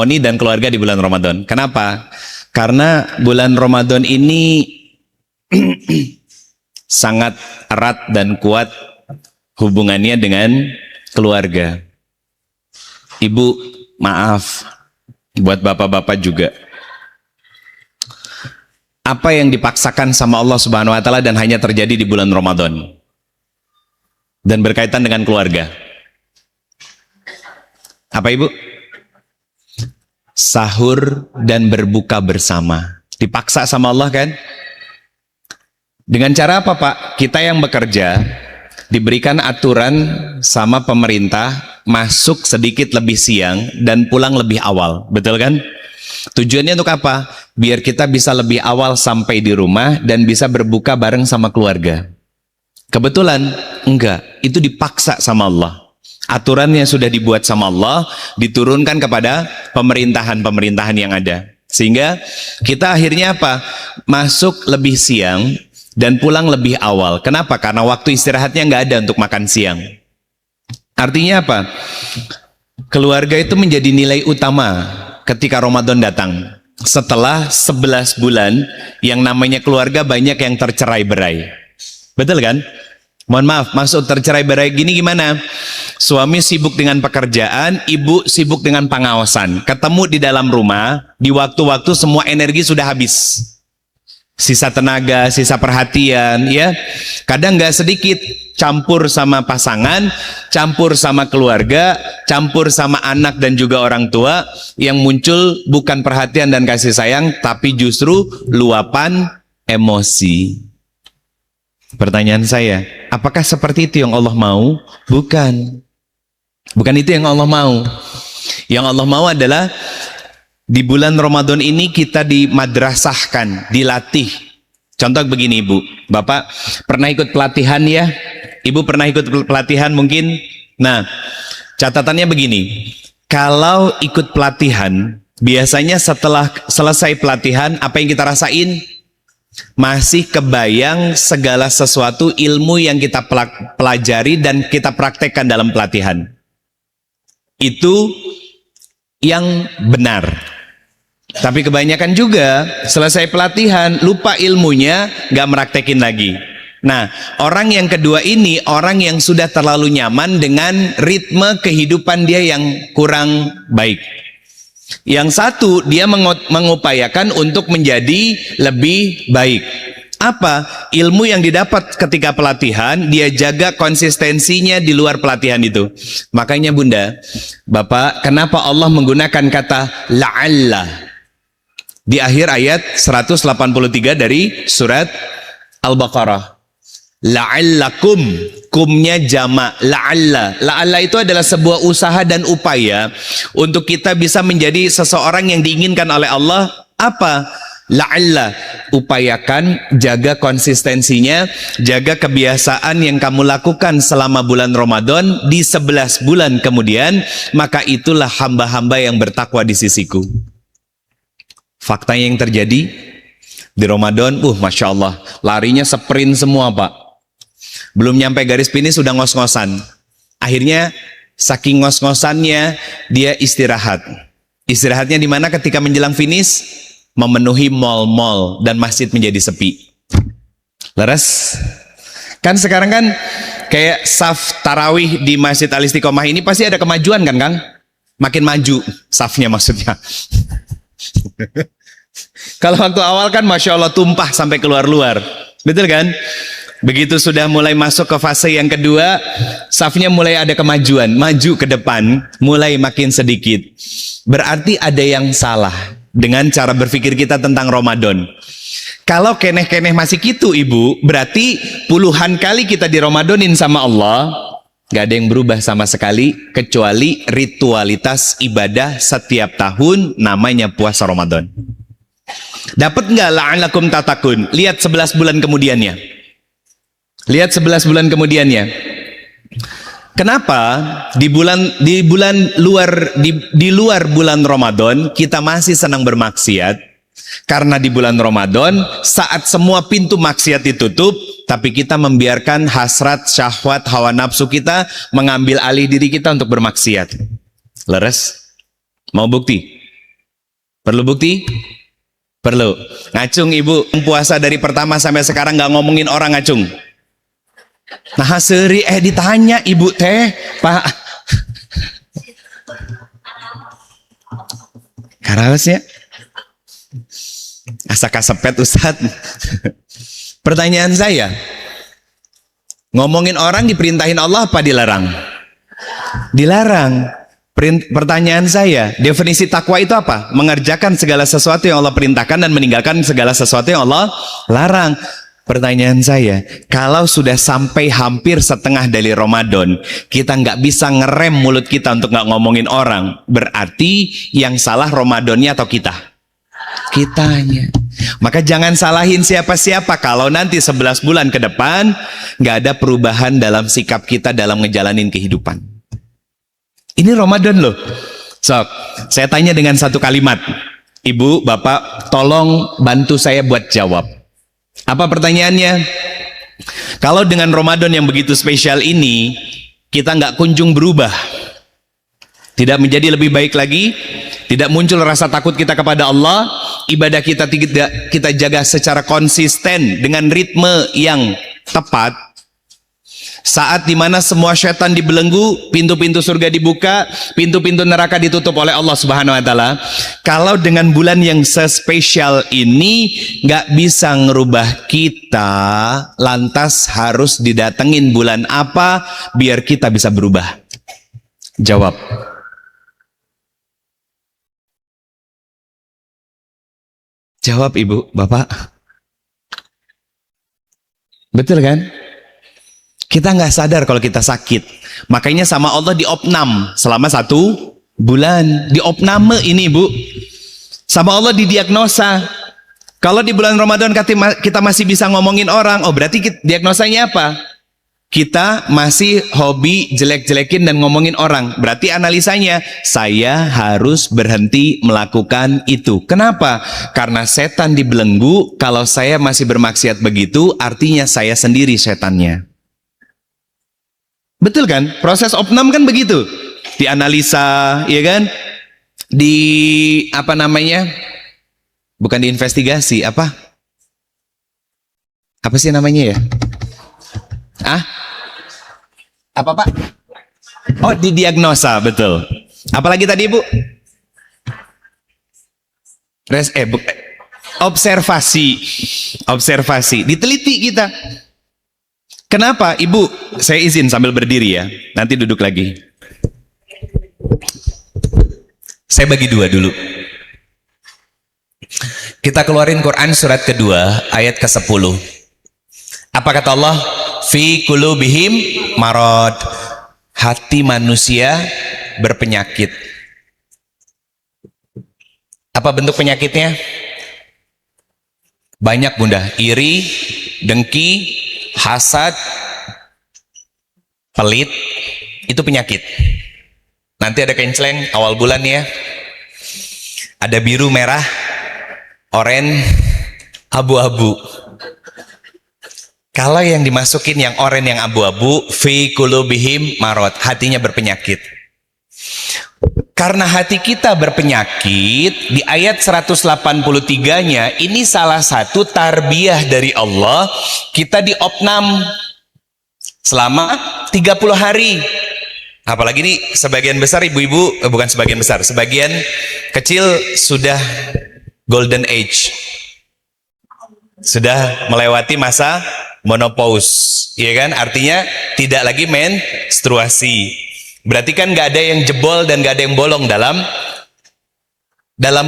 harmoni dan keluarga di bulan Ramadan. Kenapa? Karena bulan Ramadan ini sangat erat dan kuat hubungannya dengan keluarga. Ibu, maaf, buat bapak-bapak juga. Apa yang dipaksakan sama Allah Subhanahu wa taala dan hanya terjadi di bulan Ramadan dan berkaitan dengan keluarga. Apa Ibu? Sahur dan berbuka bersama. Dipaksa sama Allah kan? Dengan cara apa Pak? Kita yang bekerja diberikan aturan sama pemerintah masuk sedikit lebih siang dan pulang lebih awal. Betul kan? Tujuannya untuk apa? Biar kita bisa lebih awal sampai di rumah dan bisa berbuka bareng sama keluarga. Kebetulan? Enggak. Itu dipaksa sama Allah. Aturan yang sudah dibuat sama Allah diturunkan kepada pemerintahan-pemerintahan yang ada. Sehingga kita akhirnya apa? Masuk lebih siang dan pulang lebih awal. Kenapa? Karena waktu istirahatnya nggak ada untuk makan siang. Artinya apa? Keluarga itu menjadi nilai utama ketika Ramadan datang. Setelah 11 bulan yang namanya keluarga banyak yang tercerai-berai. Betul kan? Mohon maaf, maksud tercerai-berai gini gimana? Suami sibuk dengan pekerjaan, ibu sibuk dengan pengawasan. Ketemu di dalam rumah, di waktu-waktu semua energi sudah habis. Sisa tenaga, sisa perhatian, ya. Kadang nggak sedikit campur sama pasangan, campur sama keluarga, campur sama anak dan juga orang tua, yang muncul bukan perhatian dan kasih sayang, tapi justru luapan emosi. Pertanyaan saya, apakah seperti itu yang Allah mau? Bukan. Bukan itu yang Allah mau. Yang Allah mau adalah di bulan Ramadan ini kita dimadrasahkan, dilatih. Contoh begini Ibu, Bapak pernah ikut pelatihan ya? Ibu pernah ikut pelatihan mungkin? Nah, catatannya begini, kalau ikut pelatihan, biasanya setelah selesai pelatihan, apa yang kita rasain? Masih kebayang segala sesuatu ilmu yang kita pelajari dan kita praktekkan dalam pelatihan. Itu yang benar. Tapi kebanyakan juga selesai pelatihan lupa ilmunya, gak meraktekin lagi. Nah, orang yang kedua ini orang yang sudah terlalu nyaman dengan ritme kehidupan dia yang kurang baik. Yang satu dia mengupayakan untuk menjadi lebih baik. Apa? Ilmu yang didapat ketika pelatihan, dia jaga konsistensinya di luar pelatihan itu. Makanya Bunda, Bapak, kenapa Allah menggunakan kata la'alla di akhir ayat 183 dari surat Al-Baqarah? La'allakum, kumnya jamak, la'alla. La'alla itu adalah sebuah usaha dan upaya untuk kita bisa menjadi seseorang yang diinginkan oleh Allah. Apa? La'alla, upayakan, jaga konsistensinya, jaga kebiasaan yang kamu lakukan selama bulan Ramadan. Di 11 bulan kemudian, maka itulah hamba-hamba yang bertakwa di sisiku. Fakta yang terjadi di Ramadan, Masya Allah, larinya sprint semua Pak. Belum nyampe garis finish sudah ngos-ngosan. Akhirnya saking ngos-ngosannya dia istirahat. Istirahatnya di mana ketika menjelang finish? Memenuhi mal-mal dan masjid menjadi sepi. Leres? Kan sekarang kan kayak saf tarawih di Masjid Al-Istiqomah ini pasti ada kemajuan kan Kang? Makin maju safnya maksudnya. Kalau waktu awal kan Masya Allah tumpah sampai keluar-luar. Betul kan? Begitu sudah mulai masuk ke fase yang kedua, safnya mulai ada kemajuan, maju ke depan, mulai makin sedikit. Berarti ada yang salah dengan cara berpikir kita tentang Ramadan. Kalau keneh-keneh masih gitu Ibu, berarti puluhan kali kita di Ramadanin sama Allah, gak ada yang berubah sama sekali, kecuali ritualitas ibadah setiap tahun namanya puasa Ramadan. Dapat nggak la'allakum tatakun? Lihat 11 bulan kemudiannya. Lihat 11 bulan kemudiannya. Kenapa di luar bulan Ramadan kita masih senang bermaksiat? Karena di bulan Ramadan saat semua pintu maksiat ditutup, tapi kita membiarkan hasrat, syahwat, hawa nafsu kita mengambil alih diri kita untuk bermaksiat. Leres? Mau bukti? Perlu bukti? Perlu. Ngacung ibu, puasa dari pertama sampai sekarang nggak ngomongin orang ngacung. Nah seri ditanya ibu teh, Pak. Karasnya asa kasepet Ustad. Pertanyaan saya, ngomongin orang diperintahin Allah apa dilarang? Dilarang. Pertanyaan saya, definisi takwa itu apa? Mengerjakan segala sesuatu yang Allah perintahkan dan meninggalkan segala sesuatu yang Allah larang. Pertanyaan saya, kalau sudah sampai hampir setengah dari Ramadan, kita nggak bisa ngerem mulut kita untuk nggak ngomongin orang, berarti yang salah Ramadannya atau kita? Kitanya. Maka jangan salahin siapa-siapa kalau nanti 11 bulan ke depan nggak ada perubahan dalam sikap kita dalam ngejalanin kehidupan. Ini Ramadan loh. Sok, saya tanya dengan satu kalimat. Ibu, Bapak, tolong bantu saya buat jawab. Apa pertanyaannya? Kalau dengan Ramadan yang begitu spesial ini, kita nggak kunjung berubah, tidak menjadi lebih baik lagi, tidak muncul rasa takut kita kepada Allah, ibadah kita tidak kita jaga secara konsisten dengan ritme yang tepat, saat dimana semua setan dibelenggu, pintu-pintu surga dibuka, pintu-pintu neraka ditutup oleh Allah Subhanahu Wa Taala. Kalau dengan bulan yang sespesial ini nggak bisa ngerubah kita, lantas harus didatengin bulan apa biar kita bisa berubah? Jawab. Jawab ibu, bapak. Betul kan? Kita nggak sadar kalau kita sakit. Makanya sama Allah diopnam selama 1 bulan. Diopname ini ibu. Sama Allah didiagnosa. Kalau di bulan Ramadan kita masih bisa ngomongin orang, oh berarti diagnosanya apa? Kita masih hobi jelek-jelekin dan ngomongin orang. Berarti analisanya, saya harus berhenti melakukan itu. Kenapa? Karena setan dibelenggu, kalau saya masih bermaksiat begitu, artinya saya sendiri setannya. Betul kan? Proses opnam kan begitu. Dianalisa, ya kan? Di apa namanya? Bukan diinvestigasi, apa? Apa sih namanya ya? Apa Pak? Oh, didiagnosa, betul. Apalagi tadi Bu? Observasi. Observasi, diteliti kita. Kenapa? Ibu, saya izin sambil berdiri ya. Nanti duduk lagi. Saya bagi 2 dulu. Kita keluarin Quran surat kedua, ayat ke-10. Apa kata Allah? Fi qulubihim marad. Hati manusia berpenyakit. Apa bentuk penyakitnya? Banyak bunda. Iri, dengki, hasad, pelit, itu penyakit. Nanti ada kenceleng awal bulan ya. Ada biru, merah, oranye, abu-abu. Kalau yang dimasukin yang oranye, yang abu-abu, fi qulubihim marad, hatinya berpenyakit. Karena hati kita berpenyakit, di ayat 183-nya, ini salah satu tarbiyah dari Allah, kita diopnam selama 30 hari. Apalagi ini sebagian besar ibu-ibu, bukan sebagian besar, sebagian kecil sudah golden age. Sudah melewati masa menopause, ya kan? Artinya tidak lagi menstruasi. Berarti kan nggak ada yang jebol dan nggak ada yang bolong dalam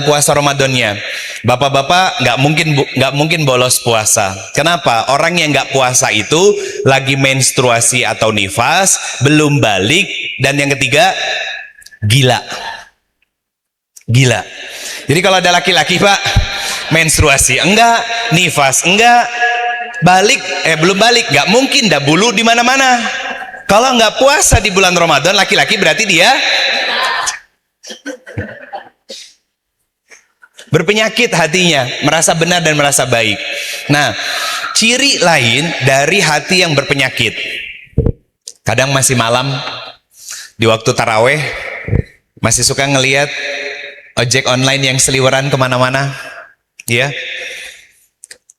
puasa Ramadannya. Bapak-bapak nggak mungkin bolos puasa. Kenapa? Orang yang nggak puasa itu lagi menstruasi atau nifas, belum balik, dan yang ketiga gila. Jadi kalau ada laki-laki Pak menstruasi enggak, nifas enggak, belum balik, nggak mungkin dah bulu di mana-mana. Kalau nggak puasa di bulan Ramadan, laki-laki berarti dia berpenyakit hatinya, merasa benar dan merasa baik. Nah, ciri lain dari hati yang berpenyakit, kadang masih malam di waktu taraweh masih suka ngelihat ojek online yang seliweran kemana-mana, ya.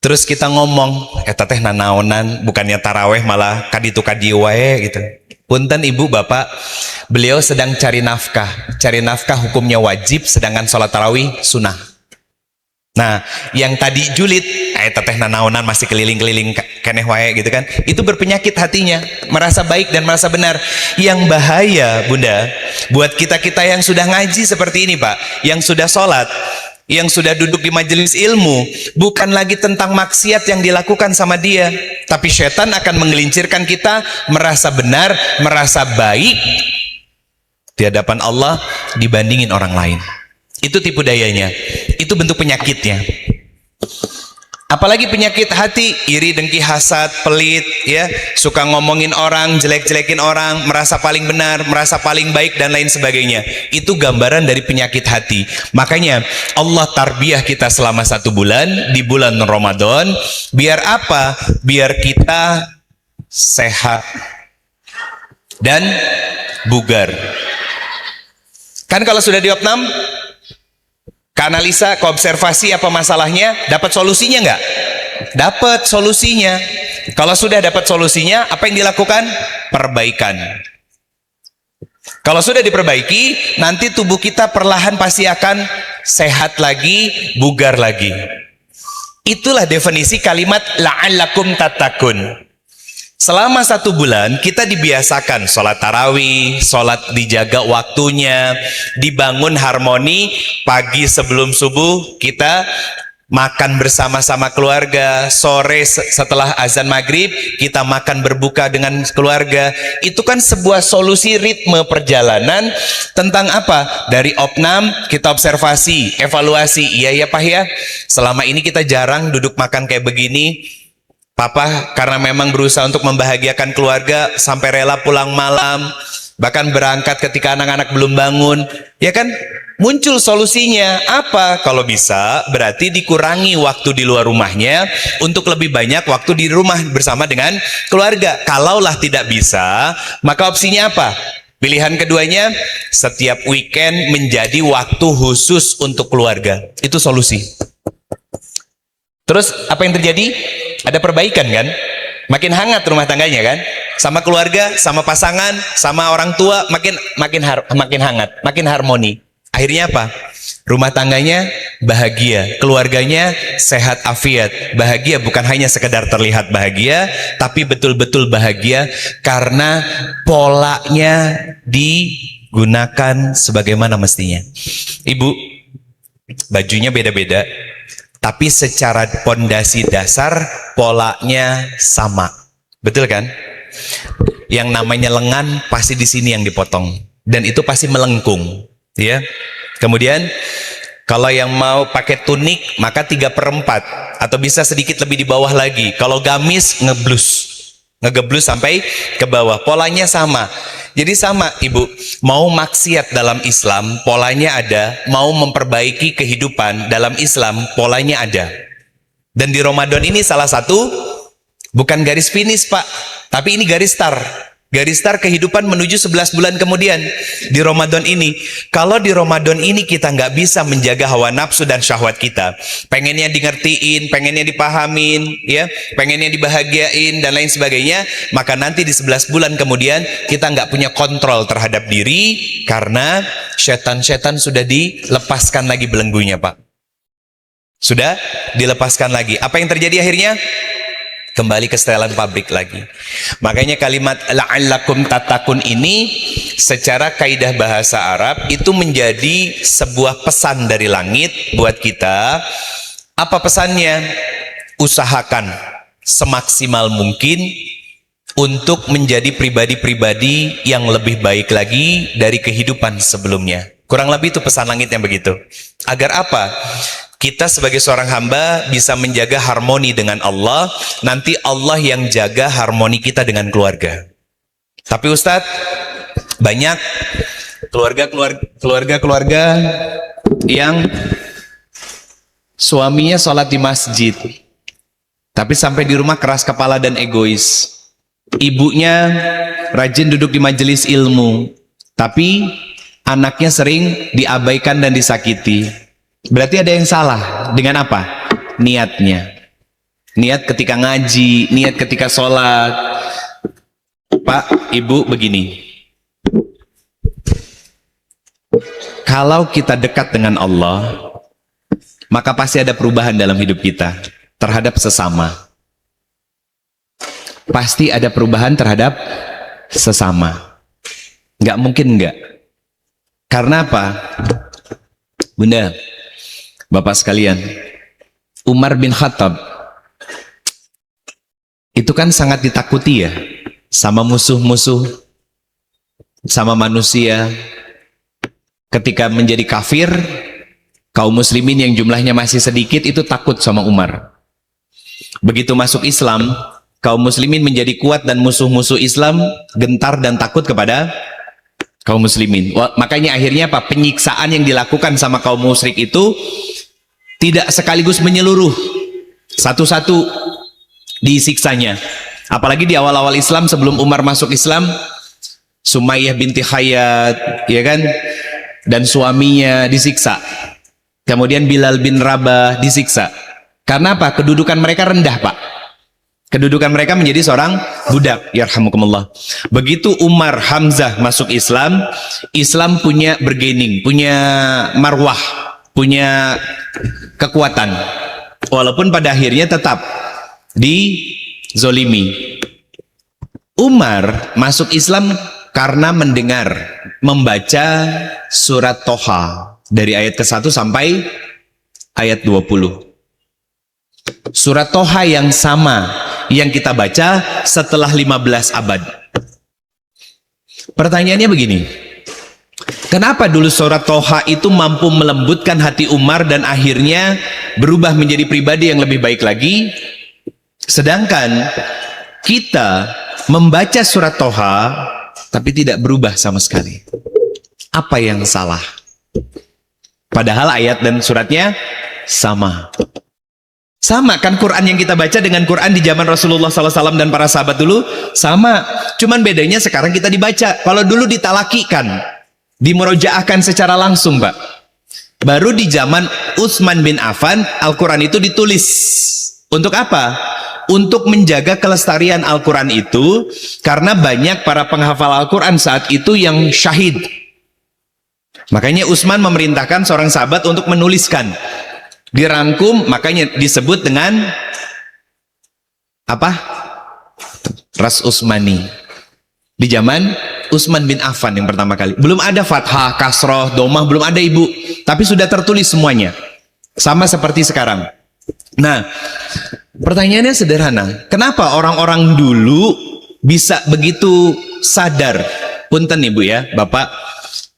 Terus kita ngomong, eta teh nanaonan, bukannya taraweh malah kaditu kadieu wae gitu. Punten ibu bapak, beliau sedang cari nafkah. Cari nafkah hukumnya wajib, sedangkan sholat tarawih sunnah. Nah, yang tadi julid, eta teh nanaonan masih keliling-keliling keneh wae gitu kan. Itu berpenyakit hatinya, merasa baik dan merasa benar. Yang bahaya, Bunda, buat kita-kita yang sudah ngaji seperti ini, Pak, yang sudah sholat, yang sudah duduk di majelis ilmu, bukan lagi tentang maksiat yang dilakukan sama dia, tapi setan akan menggelincirkan kita merasa benar, merasa baik di hadapan Allah dibandingin orang lain. Itu tipu dayanya, itu bentuk penyakitnya. Apalagi penyakit hati, iri, dengki, hasad, pelit, ya, suka ngomongin orang, jelek-jelekin orang, merasa paling benar, merasa paling baik dan lain sebagainya. Itu gambaran dari penyakit hati. Makanya Allah tarbiyah kita selama 1 bulan di bulan Ramadan. Biar apa? Biar kita sehat dan bugar. Kan kalau sudah diopnam, keanalisa, keobservasi apa masalahnya, dapat solusinya nggak? Dapat solusinya. Kalau sudah dapat solusinya, apa yang dilakukan? Perbaikan. Kalau sudah diperbaiki, nanti tubuh kita perlahan pasti akan sehat lagi, bugar lagi. Itulah definisi kalimat la'allakum tattaqun. Selama 1 bulan kita dibiasakan sholat tarawih, sholat dijaga waktunya, dibangun harmoni. Pagi sebelum subuh kita makan bersama-sama keluarga, sore setelah azan maghrib kita makan berbuka dengan keluarga. Itu kan sebuah solusi ritme perjalanan. Tentang apa? Dari opnam kita observasi, evaluasi. Iya ya Pak ya, selama ini kita jarang duduk makan kayak begini. Papa karena memang berusaha untuk membahagiakan keluarga sampai rela pulang malam, bahkan berangkat ketika anak-anak belum bangun, ya kan? Muncul solusinya apa? Kalau bisa berarti dikurangi waktu di luar rumahnya untuk lebih banyak waktu di rumah bersama dengan keluarga. Kalaulah tidak bisa, maka opsinya apa? Pilihan keduanya, setiap weekend menjadi waktu khusus untuk keluarga. Itu solusi. Terus apa yang terjadi? Ada perbaikan kan? Makin hangat rumah tangganya kan? Sama keluarga, sama pasangan, sama orang tua, makin hangat, makin harmoni. Akhirnya apa? Rumah tangganya bahagia, keluarganya sehat afiat. Bahagia bukan hanya sekedar terlihat bahagia, tapi betul-betul bahagia karena polanya digunakan sebagaimana mestinya. Ibu, bajunya beda-beda, tapi secara pondasi dasar polanya sama. Betul kan? Yang namanya lengan pasti di sini yang dipotong dan itu pasti melengkung, ya. Kemudian kalau yang mau pakai tunik maka 3/4 atau bisa sedikit lebih di bawah lagi. Kalau gamis ngegeblus sampai ke bawah. Polanya sama. Jadi sama ibu, mau maksiat dalam Islam polanya ada, mau memperbaiki kehidupan dalam Islam polanya ada. Dan di Ramadan ini salah satu, bukan garis finish Pak, tapi ini garis start. Garis start kehidupan menuju 11 bulan kemudian di Ramadan ini. Kalau di Ramadan ini kita nggak bisa menjaga hawa nafsu dan syahwat kita, pengennya di ngertiin, pengennya dipahamin, ya, pengennya dibahagiain dan lain sebagainya, maka nanti di 11 bulan kemudian kita nggak punya kontrol terhadap diri karena setan-setan sudah dilepaskan lagi belenggunya Pak. Sudah dilepaskan lagi. Apa yang terjadi akhirnya? Kembali ke setelan pabrik lagi. Makanya kalimat la'allakum tattaqun ini secara kaidah bahasa Arab itu menjadi sebuah pesan dari langit buat kita. Apa pesannya? Usahakan semaksimal mungkin untuk menjadi pribadi-pribadi yang lebih baik lagi dari kehidupan sebelumnya. Kurang lebih itu pesan langit yang begitu. Agar apa? Kita sebagai seorang hamba bisa menjaga harmoni dengan Allah, nanti Allah yang jaga harmoni kita dengan keluarga. Tapi Ustadz, banyak keluarga yang suaminya sholat di masjid, tapi sampai di rumah keras kepala dan egois. Ibunya rajin duduk di majelis ilmu, tapi anaknya sering diabaikan dan disakiti. Berarti ada yang salah dengan apa? Niatnya. Niat ketika ngaji, niat ketika sholat. Pak, Ibu, begini. Kalau kita dekat dengan Allah, maka pasti ada perubahan dalam hidup kita terhadap sesama. Pasti ada perubahan terhadap sesama. Nggak mungkin nggak. Karena apa? Bunda, Bapak sekalian, Umar bin Khattab itu kan sangat ditakuti ya sama musuh-musuh, sama manusia. Ketika menjadi kafir, kaum muslimin yang jumlahnya masih sedikit itu takut sama Umar. Begitu masuk Islam, kaum muslimin menjadi kuat dan musuh-musuh Islam gentar dan takut kepada kaum muslimin. Makanya akhirnya apa? Penyiksaan yang dilakukan sama kaum musyrik itu tidak sekaligus menyeluruh, satu-satu disiksanya. Apalagi di awal-awal Islam, sebelum Umar masuk Islam, Sumayyah binti Khayyat, ya kan, dan suaminya disiksa. Kemudian Bilal bin Rabah disiksa. Karena apa? Kedudukan mereka rendah, Pak. Kedudukan mereka menjadi seorang budak. Yarhamukumullah. Begitu Umar Hamzah masuk Islam, Islam punya bargaining, punya marwah, punya kekuatan. Walaupun pada akhirnya tetap dizolimi. Umar masuk Islam karena mendengar, membaca surat Toha dari ayat ke-1 sampai ayat 20. Surat Toha yang sama yang kita baca setelah 15 abad. Pertanyaannya begini, kenapa dulu surat Toha itu mampu melembutkan hati Umar dan akhirnya berubah menjadi pribadi yang lebih baik lagi, sedangkan kita membaca surat Toha tapi tidak berubah sama sekali? Apa yang salah? Padahal ayat dan suratnya sama. Sama kan Quran yang kita baca dengan Quran di zaman Rasulullah SAW dan para sahabat dulu sama. Cuman bedanya sekarang kita dibaca. Kalau dulu ditalakikan, dimurojaahkan secara langsung, Pak. Baru di zaman Utsman bin Affan Al-Quran itu ditulis. Untuk apa? Untuk menjaga kelestarian Al-Quran itu, karena banyak para penghafal Al-Quran saat itu yang syahid. Makanya Utsman memerintahkan seorang sahabat untuk menuliskan, dirangkum, makanya disebut dengan apa? Ras Utsmani. Di zaman Utsman bin Affan yang pertama kali. Belum ada fathah, kasroh, domah, belum ada ibu, tapi sudah tertulis semuanya. Sama seperti sekarang. Nah, pertanyaannya sederhana. Kenapa orang-orang dulu bisa begitu sadar? Punten Ibu ya, Bapak,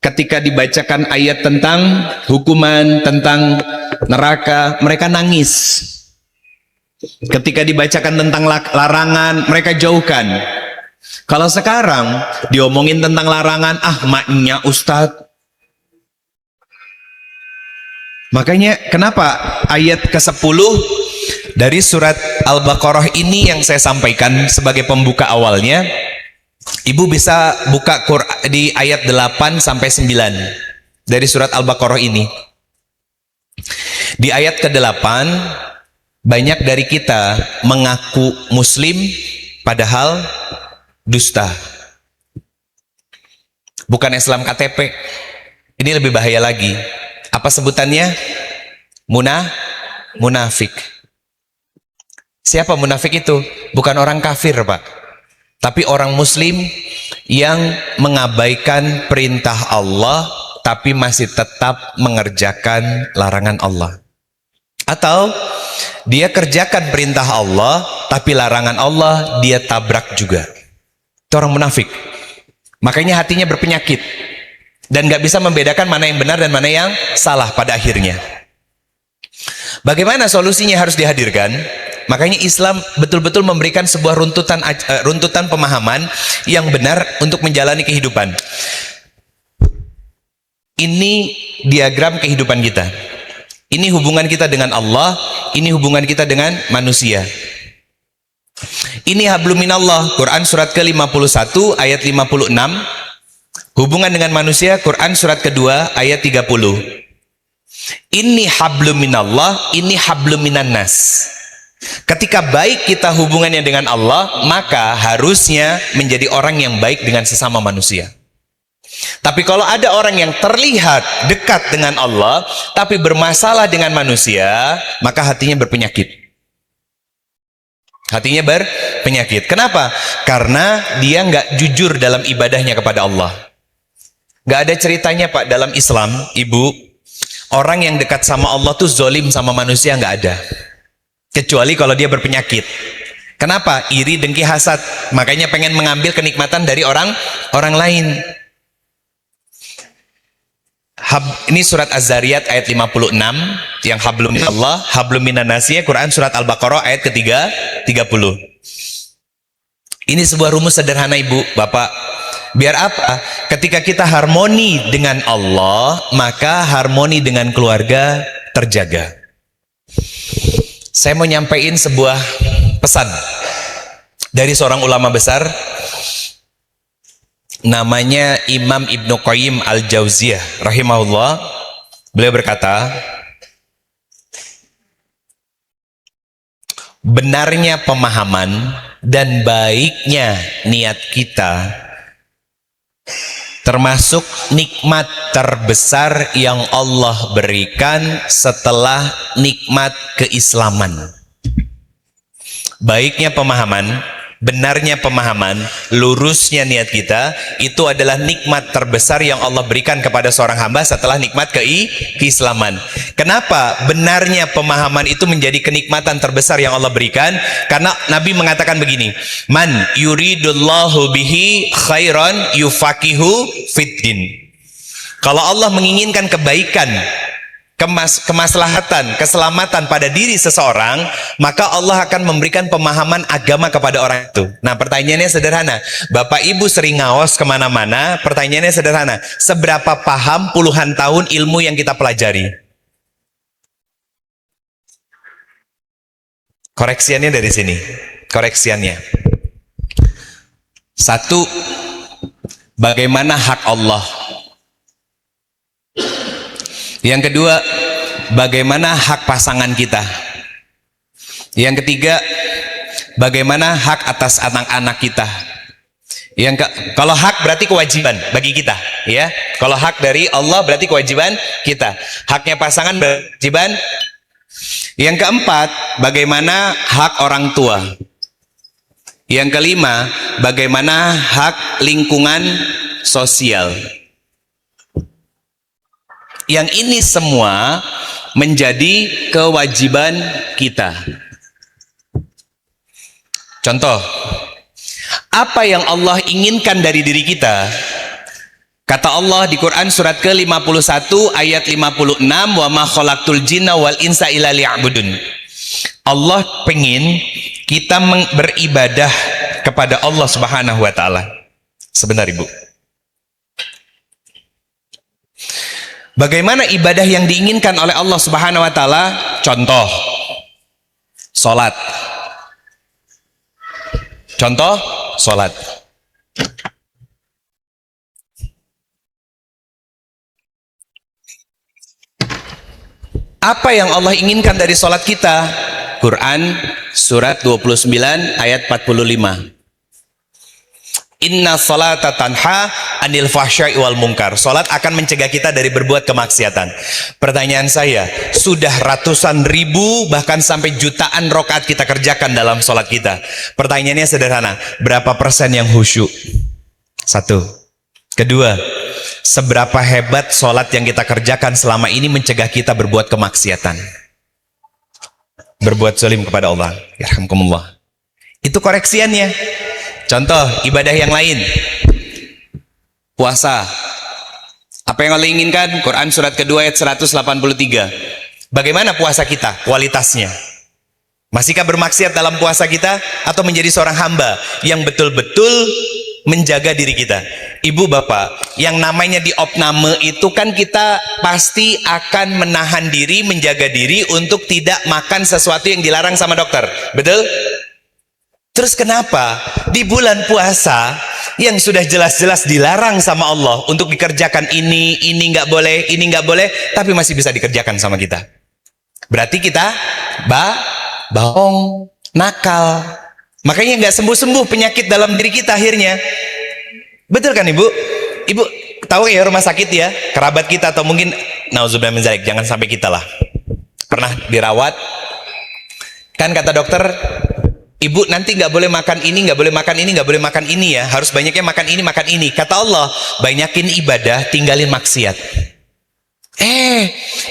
ketika dibacakan ayat tentang hukuman, tentang neraka, mereka nangis. Ketika dibacakan tentang larangan, mereka jauhkan. Kalau sekarang diomongin tentang larangan, ah maknya Ustadz. Makanya kenapa ayat ke-10 dari surat Al-Baqarah ini yang saya sampaikan sebagai pembuka awalnya, Ibu bisa buka Quran di ayat 8 sampai 9 dari surat Al-Baqarah ini. Di ayat ke-8, banyak dari kita mengaku muslim padahal dusta. Bukan Islam KTP. Ini lebih bahaya lagi. Apa sebutannya? Munafik. Siapa munafik itu? Bukan orang kafir, Pak. Tapi orang muslim yang mengabaikan perintah Allah tapi masih tetap mengerjakan larangan Allah. Atau dia kerjakan perintah Allah tapi larangan Allah dia tabrak juga. Itu orang munafik. Makanya hatinya berpenyakit dan gak bisa membedakan mana yang benar dan mana yang salah pada akhirnya. Bagaimana solusinya harus dihadirkan? Makanya Islam betul-betul memberikan sebuah runtutan pemahaman yang benar untuk menjalani kehidupan. Ini diagram kehidupan kita. Ini hubungan kita dengan Allah, ini hubungan kita dengan manusia. Ini hablum minallah, Quran surat ke-51 ayat 56. Hubungan dengan manusia, Quran surat kedua ayat 30. Ini hablum minallah, ini hablum minan nas. Ketika baik kita hubungannya dengan Allah, maka harusnya menjadi orang yang baik dengan sesama manusia. Tapi kalau ada orang yang terlihat dekat dengan Allah, tapi bermasalah dengan manusia, maka hatinya berpenyakit. Hatinya berpenyakit. Kenapa? Karena dia nggak jujur dalam ibadahnya kepada Allah. Nggak ada ceritanya Pak dalam Islam, Ibu, orang yang dekat sama Allah tuh zolim sama manusia, nggak ada. Kecuali kalau dia berpenyakit. Kenapa? Iri, dengki, hasad. Makanya pengen mengambil kenikmatan dari orang lain. Ini surat Az-Zariyat ayat 56 yang hablum minallah, hablum minan nasiyah, Quran surat Al-Baqarah ayat ketiga 30. Ini sebuah rumus sederhana Ibu, Bapak. Biar apa? Ketika kita harmoni dengan Allah, maka harmoni dengan keluarga terjaga. Saya mau nyampein sebuah pesan dari seorang ulama besar, namanya Imam Ibnu Qayyim Al-Jauziyah rahimahullah. Beliau berkata, benarnya pemahaman dan baiknya niat kita termasuk nikmat terbesar yang Allah berikan setelah nikmat keislaman. Baiknya pemahaman, benarnya pemahaman, lurusnya niat kita, itu adalah nikmat terbesar yang Allah berikan kepada seorang hamba setelah nikmat keislaman. Kenapa benarnya pemahaman itu menjadi kenikmatan terbesar yang Allah berikan? Karena Nabi mengatakan begini, man yuridullahu bihi khairan yufaqihu fiddin. Kalau Allah menginginkan kebaikan, kemaslahatan, keselamatan pada diri seseorang, maka Allah akan memberikan pemahaman agama kepada orang itu. Nah, pertanyaannya sederhana. Bapak Ibu sering ngaos kemana-mana, pertanyaannya sederhana. Seberapa paham puluhan tahun ilmu yang kita pelajari? Koreksiannya dari sini. Koreksiannya. Satu, bagaimana hak Allah? Yang kedua, bagaimana hak pasangan kita? Yang ketiga, bagaimana hak atas anak-anak kita? Kalau hak berarti kewajiban bagi kita, ya. Kalau hak dari Allah berarti kewajiban kita. Haknya pasangan kewajiban. Yang keempat, bagaimana hak orang tua? Yang kelima, bagaimana hak lingkungan sosial? Yang ini semua menjadi kewajiban kita. Contoh, apa yang Allah inginkan dari diri kita? Kata Allah di Quran surat ke-51 ayat 56, wa ma khalaqtul jinna wal insa illa liya'budun. Allah pengen kita beribadah kepada Allah Subhanahu wa taala. Sebentar Ibu. Bagaimana ibadah yang diinginkan oleh Allah Subhanahu wa taala? Contoh, salat. Contoh, salat. Apa yang Allah inginkan dari salat kita? Quran surat 29 ayat 45. Inna salata tanha anil fahsya'i wal munkar. Salat akan mencegah kita dari berbuat kemaksiatan. Pertanyaan saya, sudah ratusan ribu bahkan sampai jutaan rakaat kita kerjakan dalam salat kita. Pertanyaannya sederhana, berapa persen yang khusyuk? Satu. Kedua, seberapa hebat salat yang kita kerjakan selama ini mencegah kita berbuat kemaksiatan? Berbuat zalim kepada Allah. Yarhamkumullah. Itu koreksiannya. Contoh ibadah yang lain, puasa. Apa yang Allah inginkan? Quran surat kedua ayat 183. Bagaimana puasa kita? Kualitasnya. Masihkah bermaksiat dalam puasa kita? Atau menjadi seorang hamba yang betul-betul menjaga diri kita? Ibu bapak, yang namanya di opname itu kan kita pasti akan menahan diri, menjaga diri untuk tidak makan sesuatu yang dilarang sama dokter. Betul? Terus kenapa di bulan puasa yang sudah jelas-jelas dilarang sama Allah untuk dikerjakan ini nggak boleh, ini nggak boleh, tapi masih bisa dikerjakan sama kita? Berarti kita bohong, nakal. Makanya nggak sembuh-sembuh penyakit dalam diri kita akhirnya. Betul kan Ibu? Ibu tahu ya rumah sakit ya, kerabat kita atau mungkin nauzubillah min dzalik, jangan sampai kita lah, pernah dirawat. Kan kata dokter, Ibu nanti nggak boleh makan ini, nggak boleh makan ini, nggak boleh makan ini ya. Harus banyaknya makan ini, makan ini. Kata Allah, banyakin ibadah, tinggalin maksiat.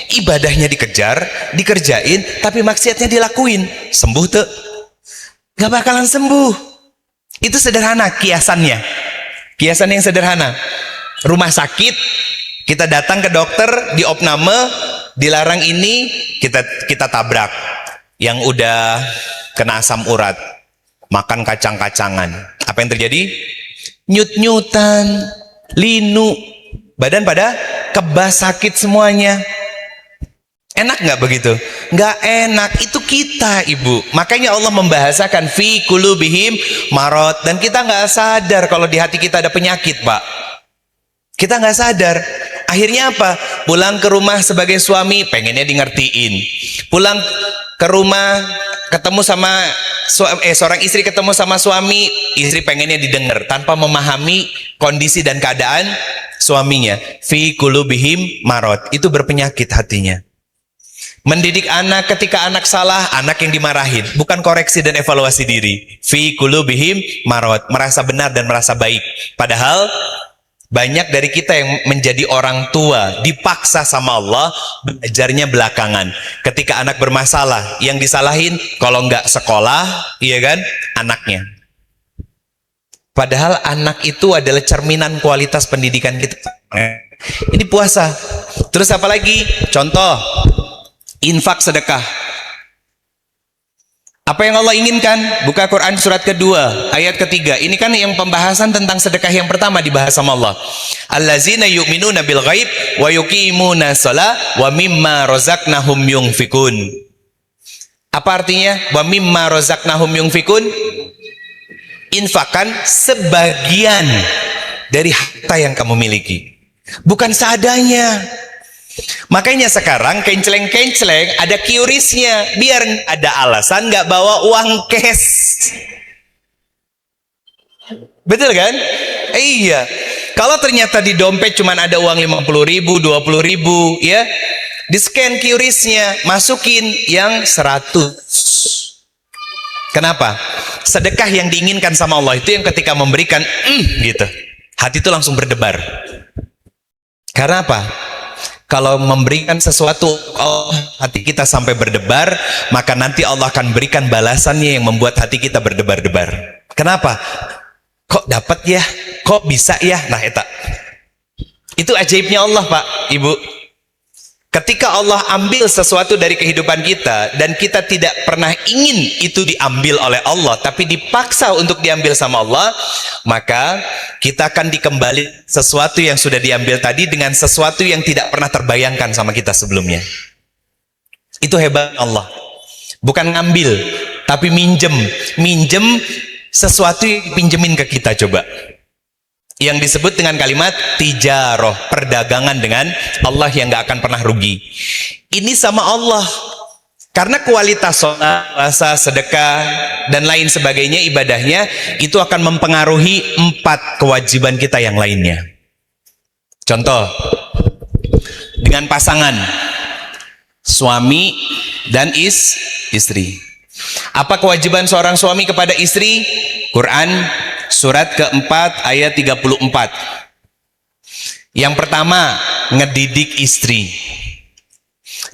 Ibadahnya dikejar, dikerjain, tapi maksiatnya dilakuin. Sembuh tuh? Nggak bakalan sembuh. Itu sederhana kiasannya. Kiasan yang sederhana. Rumah sakit, kita datang ke dokter, di opname, dilarang ini, kita tabrak. Yang udah kena asam urat, makan kacang-kacangan, apa yang terjadi? Nyut-nyutan, linu, badan pada kebas, sakit semuanya. Enak nggak begitu? Nggak enak. Itu kita Ibu. Makanya Allah membahasakan fi qulubihim marad, dan kita nggak sadar kalau di hati kita ada penyakit, Pak. Kita nggak sadar. Akhirnya apa? Pulang ke rumah sebagai suami pengennya di ngertiin, pulang ke rumah ketemu sama seorang istri ketemu sama suami, istri pengennya didengar tanpa memahami kondisi dan keadaan suaminya. Fi qulubihim marad, itu berpenyakit hatinya. Mendidik anak, ketika anak salah, anak yang dimarahin, bukan koreksi dan evaluasi diri. Fi qulubihim marad, merasa benar dan merasa baik. Padahal banyak dari kita yang menjadi orang tua dipaksa sama Allah, belajarnya belakangan. Ketika anak bermasalah, yang disalahin kalau nggak sekolah, iya kan, anaknya. Padahal anak itu adalah cerminan kualitas pendidikan kita. Ini puasa. Terus apa lagi? Contoh, infak sedekah. Apa yang Allah inginkan? Buka Quran surat kedua, ayat ketiga. Ini kan yang pembahasan tentang sedekah yang pertama dibahas sama Allah. Allazina yu'minuna bil ghaib wa yuqimuna shalah wa mimma razaqnahum yunfikun. Apa artinya? Wa mimma razaqnahum yunfikun? Infakkan sebagian dari harta yang kamu miliki, bukan seadanya. Makanya sekarang kenceleng-kenceleng ada QRIS-nya, biar ada alasan nggak bawa uang cash. Betul kan? Iya. Kalau ternyata di dompet cuma ada uang 50.000, 20.000, ya, di scan QRIS-nya, masukin yang 100. Kenapa? Sedekah yang diinginkan sama Allah itu yang ketika memberikan, gitu, hati itu langsung berdebar. Karena apa? Kalau memberikan sesuatu, hati kita sampai berdebar, maka nanti Allah akan berikan balasannya yang membuat hati kita berdebar-debar. Kenapa? Kok dapat ya? Kok bisa ya? Nah, itu ajaibnya Allah, Pak, Ibu. Ketika Allah ambil sesuatu dari kehidupan kita, dan kita tidak pernah ingin itu diambil oleh Allah, tapi dipaksa untuk diambil sama Allah, maka kita akan dikembali sesuatu yang sudah diambil tadi dengan sesuatu yang tidak pernah terbayangkan sama kita sebelumnya. Itu hebat Allah. Bukan ngambil, tapi minjem sesuatu yang dipinjemin ke kita. Coba, yang disebut dengan kalimat tijaroh, perdagangan dengan Allah yang gak akan pernah rugi. Ini sama Allah. Karena kualitas sholat, puasa, sedekah, dan lain sebagainya, ibadahnya, itu akan mempengaruhi 4 kewajiban kita yang lainnya. Contoh, dengan pasangan, suami dan istri. Apa kewajiban seorang suami kepada istri? Quran surat keempat ayat 34. Yang pertama, ngedidik istri.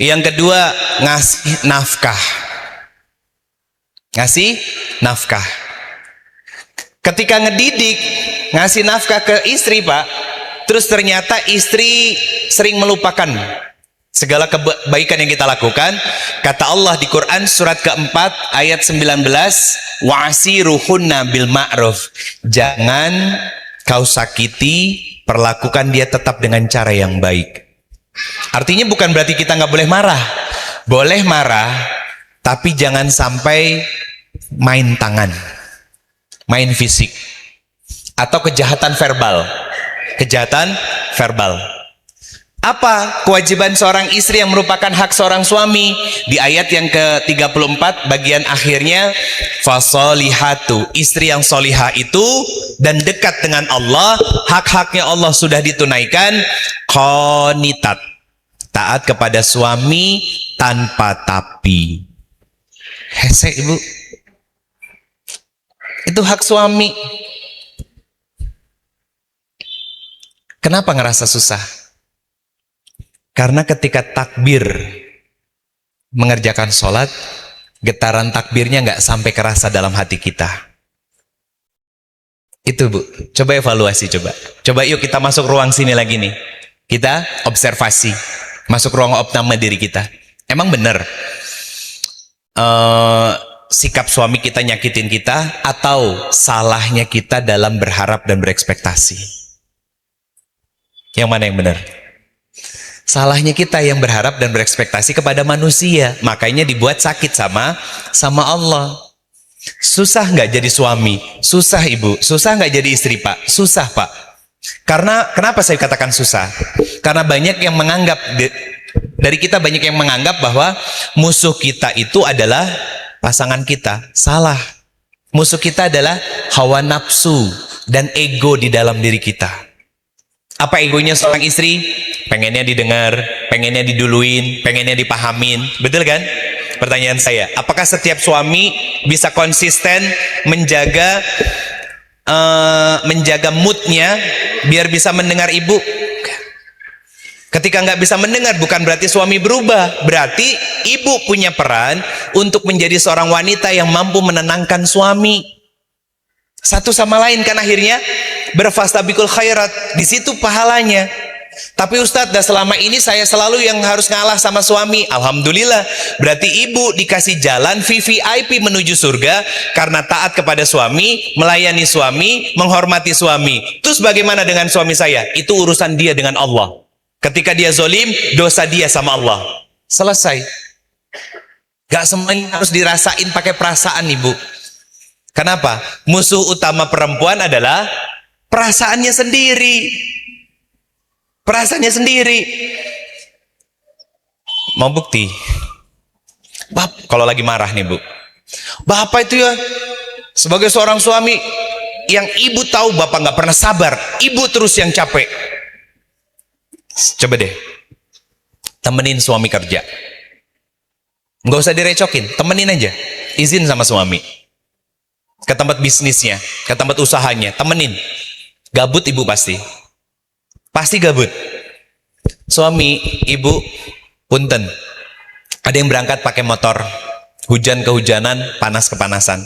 Yang kedua, ngasih nafkah. Ngasih nafkah. Ketika ngedidik, ngasih nafkah ke istri, Pak, terus ternyata istri sering melupakan segala kebaikan yang kita lakukan, kata Allah di Quran surat keempat ayat 19, wa'asiruhunna bil ma'ruf, jangan kau sakiti, perlakukan dia tetap dengan cara yang baik. Artinya bukan berarti kita nggak boleh marah, boleh marah, tapi jangan sampai main tangan. main fisik, atau kejahatan verbal. Kejahatan verbal. Apa kewajiban seorang istri yang merupakan hak seorang suami? Di ayat yang ke-34 bagian akhirnya, fasolihatu, istri yang solihah itu dan dekat dengan Allah, hak-haknya Allah sudah ditunaikan, qanitat, taat kepada suami tanpa tapi. Hese ibu, itu hak suami. Kenapa ngerasa susah? Karena ketika takbir mengerjakan sholat, getaran takbirnya nggak sampai kerasa dalam hati kita. Itu bu, coba evaluasi, coba yuk kita masuk ruang sini lagi nih, kita observasi, masuk ruang opname diri kita. Emang bener sikap suami kita nyakitin kita, atau salahnya kita dalam berharap dan berekspektasi? Yang mana yang benar? Salahnya kita yang berharap dan berekspektasi kepada manusia, makanya dibuat sakit sama Allah. Susah nggak jadi suami? Susah ibu. Susah nggak jadi istri pak? Susah pak. Karena kenapa saya katakan susah? Karena banyak yang menganggap, dari kita banyak yang menganggap bahwa musuh kita itu adalah pasangan kita. Salah. Musuh kita adalah hawa nafsu dan ego di dalam diri kita. Apa egonya seorang istri? Pengennya didengar, pengennya diduluin, pengennya dipahamin. Betul kan? Pertanyaan saya, apakah setiap suami bisa konsisten menjaga moodnya biar bisa mendengar ibu? Ketika nggak bisa mendengar, bukan berarti suami berubah, berarti ibu punya peran untuk menjadi seorang wanita yang mampu menenangkan suami. Satu sama lain kan akhirnya berfastabiqul khairat, di situ pahalanya. Tapi Ustadz, dah selama ini saya selalu yang harus ngalah sama suami. Alhamdulillah, berarti ibu dikasih jalan VVIP menuju surga karena taat kepada suami, melayani suami, menghormati suami. Terus bagaimana dengan suami saya? Itu urusan dia dengan Allah. Ketika dia zolim, dosa dia sama Allah. Selesai. Gak semuanya harus dirasain pakai perasaan ibu. Kenapa? Musuh utama perempuan adalah perasaannya sendiri. Perasaannya sendiri. Mau bukti? Kalau lagi marah nih bu, bapak itu ya sebagai seorang suami yang ibu tahu bapak nggak pernah sabar, ibu terus yang capek. Coba deh temenin suami kerja, nggak usah direcokin, temenin aja, izin sama suami ke tempat bisnisnya, ke tempat usahanya, temenin. Gabut ibu pasti gabut. Suami, ibu, punten, ada yang berangkat pakai motor, hujan kehujanan, panas kepanasan,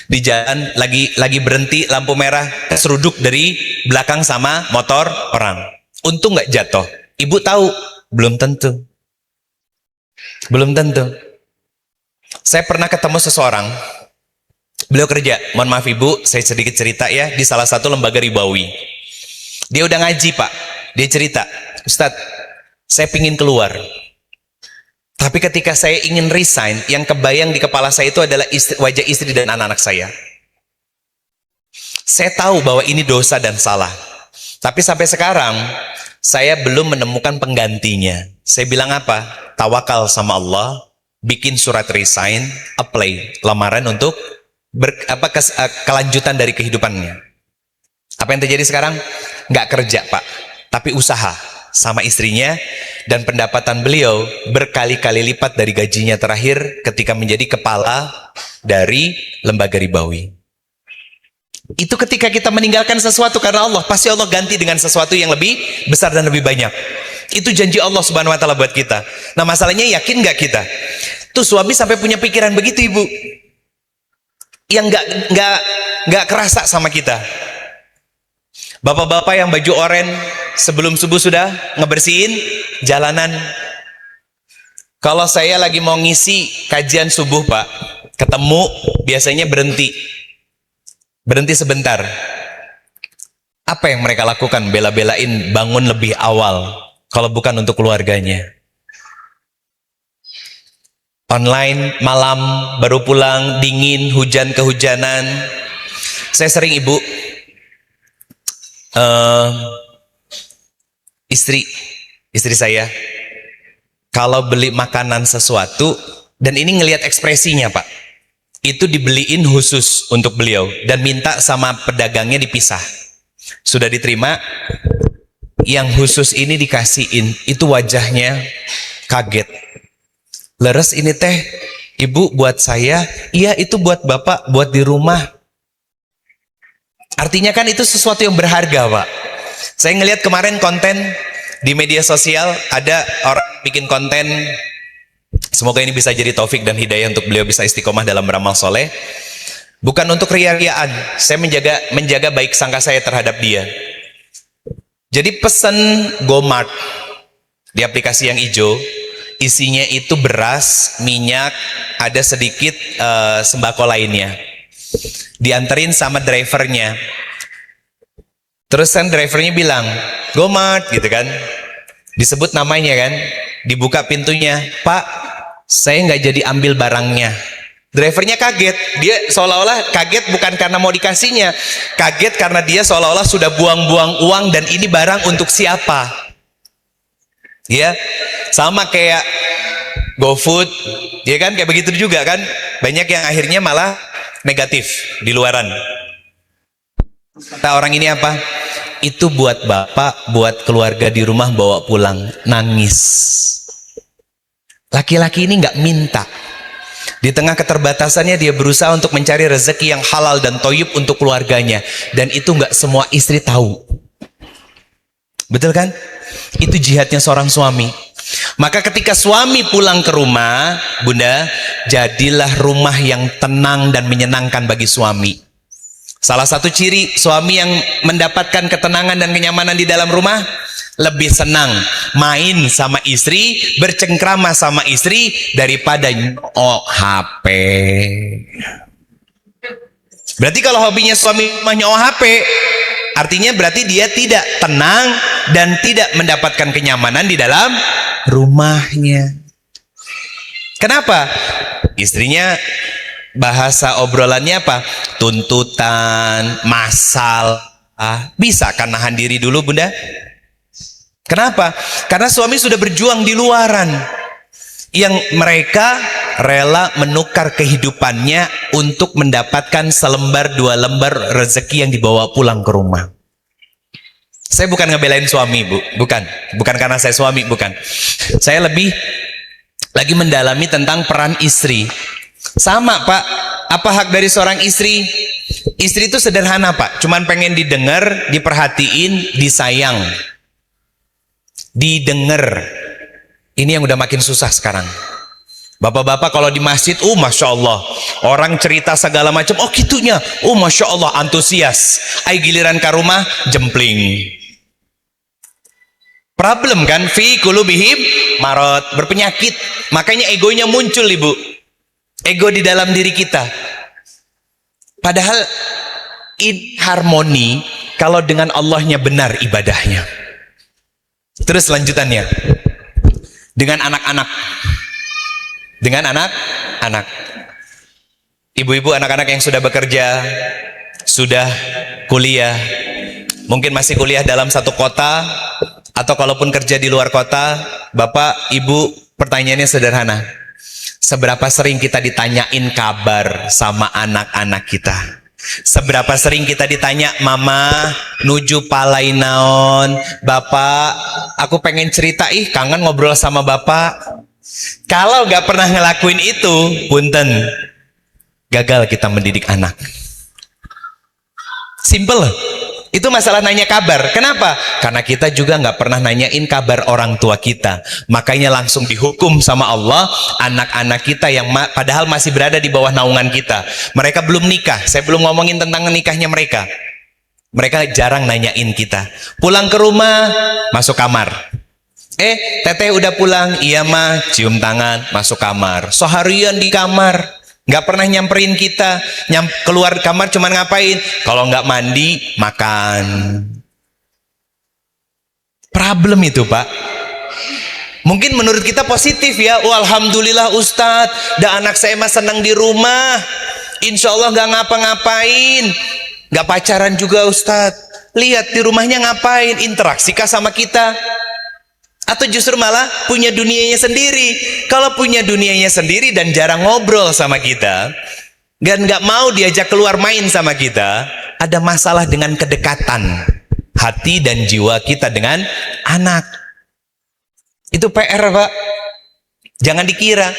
di jalan lagi berhenti lampu merah, seruduk dari belakang sama motor orang. Untung nggak jatuh. Ibu tahu? Belum tentu. Saya pernah ketemu seseorang, beliau kerja, mohon maaf ibu, saya sedikit cerita ya, di salah satu lembaga ribawi. Dia udah ngaji pak, dia cerita, Ustadz, saya pingin keluar, tapi ketika saya ingin resign, yang kebayang di kepala saya itu adalah wajah istri dan anak-anak saya. Saya tahu bahwa ini dosa dan salah, tapi sampai sekarang saya belum menemukan penggantinya. Saya bilang apa? Tawakal sama Allah, bikin surat resign, apply lamaran untuk kelanjutan dari kehidupannya. Apa yang terjadi sekarang? Nggak kerja pak, tapi usaha sama istrinya, dan pendapatan beliau berkali-kali lipat dari gajinya terakhir ketika menjadi kepala dari lembaga ribawi. Itu ketika kita meninggalkan sesuatu karena Allah, pasti Allah ganti dengan sesuatu yang lebih besar dan lebih banyak. Itu janji Allah subhanahu wa ta'ala buat kita. Nah masalahnya, yakin nggak kita? Tuh suami sampai punya pikiran begitu ibu, yang nggak kerasa sama kita. Bapak-bapak yang baju oranye sebelum subuh sudah ngebersihin jalanan. Kalau saya lagi mau ngisi kajian subuh pak, ketemu biasanya berhenti sebentar. Apa yang mereka lakukan? Bela-belain bangun lebih awal, kalau bukan untuk keluarganya. Online malam, baru pulang, dingin, hujan kehujanan. Saya sering ibu, istri saya kalau beli makanan sesuatu, dan ini ngelihat ekspresinya Pak, itu dibeliin khusus untuk beliau dan minta sama pedagangnya dipisah. Sudah diterima, yang khusus ini dikasihin, itu wajahnya kaget. Leres, ini teh ibu buat saya, iya itu buat bapak, buat di rumah. Artinya kan itu sesuatu yang berharga Pak. Saya ngelihat kemarin konten di media sosial, ada orang bikin konten, semoga ini bisa jadi taufik dan hidayah untuk beliau bisa istiqomah dalam beramal soleh. Bukan untuk ria-riaan, saya menjaga baik sangka saya terhadap dia. Jadi pesan GoMart di aplikasi yang hijau, isinya itu beras, minyak, ada sedikit sembako lainnya. Dianterin sama drivernya. Terus kan drivernya bilang, GoMart gitu kan. Disebut namanya kan, dibuka pintunya, Pak, saya nggak jadi ambil barangnya. Drivernya kaget, dia seolah-olah kaget bukan karena mau dikasihnya, kaget karena dia seolah-olah sudah buang-buang uang dan ini barang untuk siapa? Ya, sama kayak GoFood, ya kan, kayak begitu juga kan, banyak yang akhirnya malah negatif di luaran. Kata orang ini apa? Itu buat bapak, buat keluarga di rumah bawa pulang, nangis. Laki-laki ini nggak minta. Di tengah keterbatasannya dia berusaha untuk mencari rezeki yang halal dan thayyib untuk keluarganya, dan itu nggak semua istri tahu. Betul kan? Itu jihadnya seorang suami. Maka ketika suami pulang ke rumah, Bunda, jadilah rumah yang tenang dan menyenangkan bagi suami. Salah satu ciri suami yang mendapatkan ketenangan dan kenyamanan di dalam rumah, lebih senang main sama istri, bercengkrama sama istri daripada nyok HP. Berarti kalau hobinya suami nyok HP, artinya berarti dia tidak tenang dan tidak mendapatkan kenyamanan di dalam rumahnya. Kenapa? Istrinya bahasa obrolannya apa? Tuntutan, masalah. Bisa kan nahan diri dulu Bunda? Kenapa? Karena suami sudah berjuang di luaran, yang mereka rela menukar kehidupannya untuk mendapatkan selembar dua lembar rezeki yang dibawa pulang ke rumah. Saya bukan ngebelain suami Bu, bukan karena saya suami, bukan. Saya lagi mendalami tentang peran istri. Sama Pak, apa hak dari seorang istri? Istri itu sederhana Pak, cuman pengen didengar, diperhatiin, disayang, didengar. Ini yang udah makin susah sekarang. Bapak-bapak kalau di masjid, Masya Allah, orang cerita segala macam, gitunya, Masya Allah, antusias. Giliran ke rumah, jempling. Problem kan, fi qulubihim marad, berpenyakit. Makanya egonya muncul Ibu. Ego di dalam diri kita. Padahal harmoni kalau dengan Allahnya benar ibadahnya. Terus lanjutannya, dengan anak-anak. Dengan anak-anak. Ibu-ibu, anak-anak yang sudah bekerja, sudah kuliah, mungkin masih kuliah dalam satu kota, atau kalaupun kerja di luar kota, Bapak, Ibu, pertanyaannya sederhana. Seberapa sering kita ditanyain kabar sama anak-anak kita? Seberapa sering kita ditanya, Mama, nuju palai naon? Bapak, aku pengen cerita, kangen ngobrol sama Bapak. Kalau gak pernah ngelakuin itu, punten, gagal kita mendidik anak. Simple. Itu masalah nanya kabar. Kenapa? Karena kita juga nggak pernah nanyain kabar orang tua kita. Makanya langsung dihukum sama Allah anak-anak kita yang padahal masih berada di bawah naungan kita. Mereka belum nikah. Saya belum ngomongin tentang nikahnya mereka. Mereka jarang nanyain kita. Pulang ke rumah, masuk kamar. Teteh udah pulang? Iya mah, cium tangan, masuk kamar. Seharian di kamar. Nggak pernah nyamperin kita, keluar kamar cuman ngapain? Kalau nggak mandi, makan. Problem itu Pak. Mungkin menurut kita positif ya, alhamdulillah Ustadz, dah anak saya mah senang di rumah, insya Allah nggak ngapa-ngapain. Nggak pacaran juga Ustadz. Lihat di rumahnya ngapain, interaksikah sama kita? Atau justru malah punya dunianya sendiri? Kalau punya dunianya sendiri dan jarang ngobrol sama kita, dan nggak mau diajak keluar main sama kita, ada masalah dengan kedekatan hati dan jiwa kita dengan anak. Itu PR, Pak. Jangan dikira.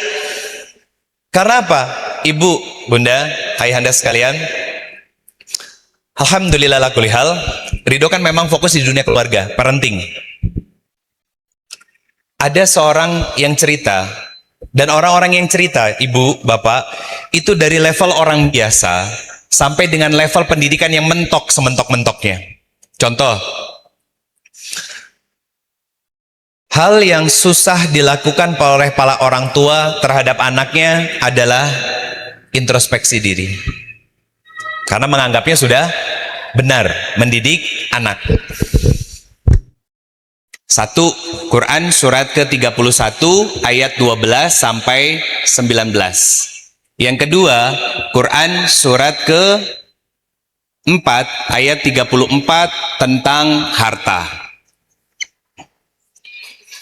Karena apa? Ibu, bunda, ayahanda sekalian, alhamdulillah la kulli hal, Ridho kan memang fokus di dunia keluarga, parenting. Ada seorang yang cerita, dan orang-orang yang cerita, ibu, bapak, itu dari level orang biasa sampai dengan level pendidikan yang mentok sementok-mentoknya. Contoh, hal yang susah dilakukan oleh para orang tua terhadap anaknya adalah introspeksi diri. Karena menganggapnya sudah benar mendidik anak. 1. Quran surat ke-31 ayat 12 sampai 19. Yang kedua, Quran surat ke-4 ayat 34 tentang harta.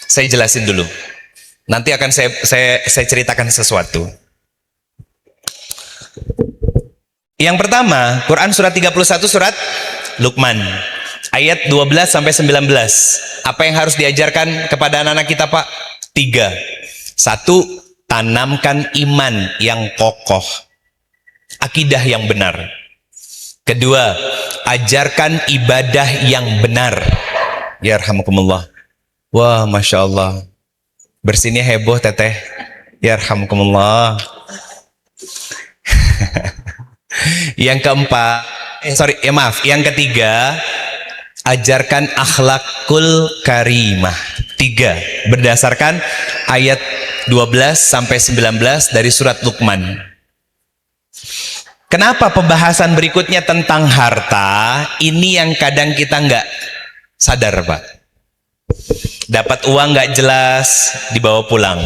Saya jelasin dulu. Nanti akan saya ceritakan sesuatu. Yang pertama, Quran surat 31 surat Luqman ayat 12 sampai 19. Apa yang harus diajarkan kepada anak-anak kita, Pak? 3. 1. Tanamkan iman yang kokoh, akidah yang benar. Kedua, ajarkan ibadah yang benar. Yarhamukumullah. Wah, Masya Allah. Bersinnya heboh, teteh. Yarhamukumullah. Yang keempat, yang ketiga, ajarkan akhlakul karimah. 3. Berdasarkan ayat 12 sampai 19 dari surat Luqman. Kenapa pembahasan berikutnya tentang harta? Ini yang kadang kita nggak sadar, Pak. Dapat uang nggak jelas, dibawa pulang.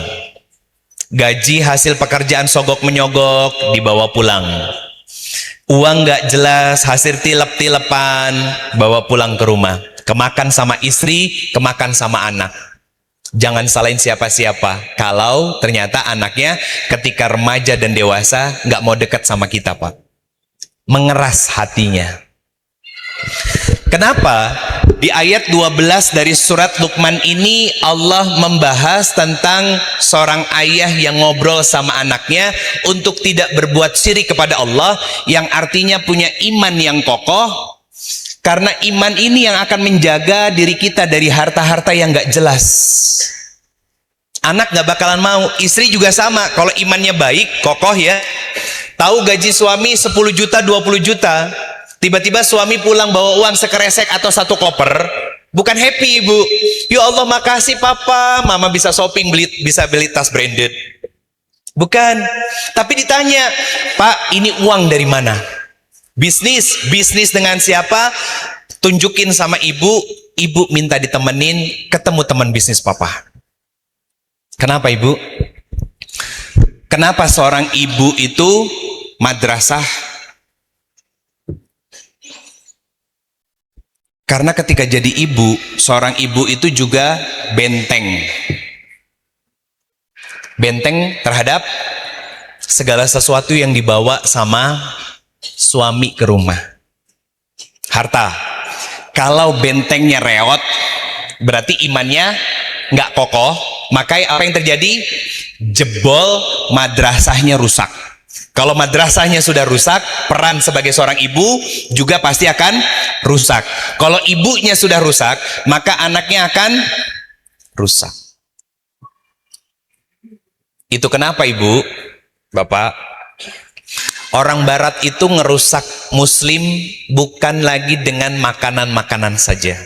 Gaji hasil pekerjaan sogok menyogok, dibawa pulang. Uang nggak jelas, hasil tilep-tilepan, bawa pulang ke rumah. Kemakan sama istri, kemakan sama anak. Jangan salahin siapa-siapa. Kalau ternyata anaknya ketika remaja dan dewasa nggak mau dekat sama kita, Pak. Mengeras hatinya. Kenapa? Di ayat 12 dari surat Luqman ini Allah membahas tentang seorang ayah yang ngobrol sama anaknya untuk tidak berbuat syirik kepada Allah, yang artinya punya iman yang kokoh. Karena iman ini yang akan menjaga diri kita dari harta-harta yang gak jelas. Anak gak bakalan mau, istri juga sama. Kalau imannya baik, kokoh ya. Tahu gaji suami 10 juta, 20 juta. Tiba-tiba suami pulang bawa uang sekeresek atau 1 koper. Bukan happy, ibu. Ya Allah, makasih papa, mama bisa shopping, bisa beli tas branded. Bukan. Tapi ditanya, Pak, ini uang dari mana? Bisnis dengan siapa? Tunjukin sama ibu. Ibu minta ditemenin ketemu teman bisnis papa. Kenapa, ibu? Kenapa seorang ibu itu madrasah? Karena ketika jadi ibu, seorang ibu itu juga benteng. Benteng terhadap segala sesuatu yang dibawa sama suami ke rumah. Harta. Kalau bentengnya reot, berarti imannya nggak kokoh, maka apa yang terjadi? Jebol, madrasahnya rusak. Kalau madrasahnya sudah rusak, peran sebagai seorang ibu juga pasti akan rusak. Kalau ibunya sudah rusak, maka anaknya akan rusak. Itu kenapa, ibu, bapak? Orang barat itu ngerusak muslim bukan lagi dengan makanan-makanan saja,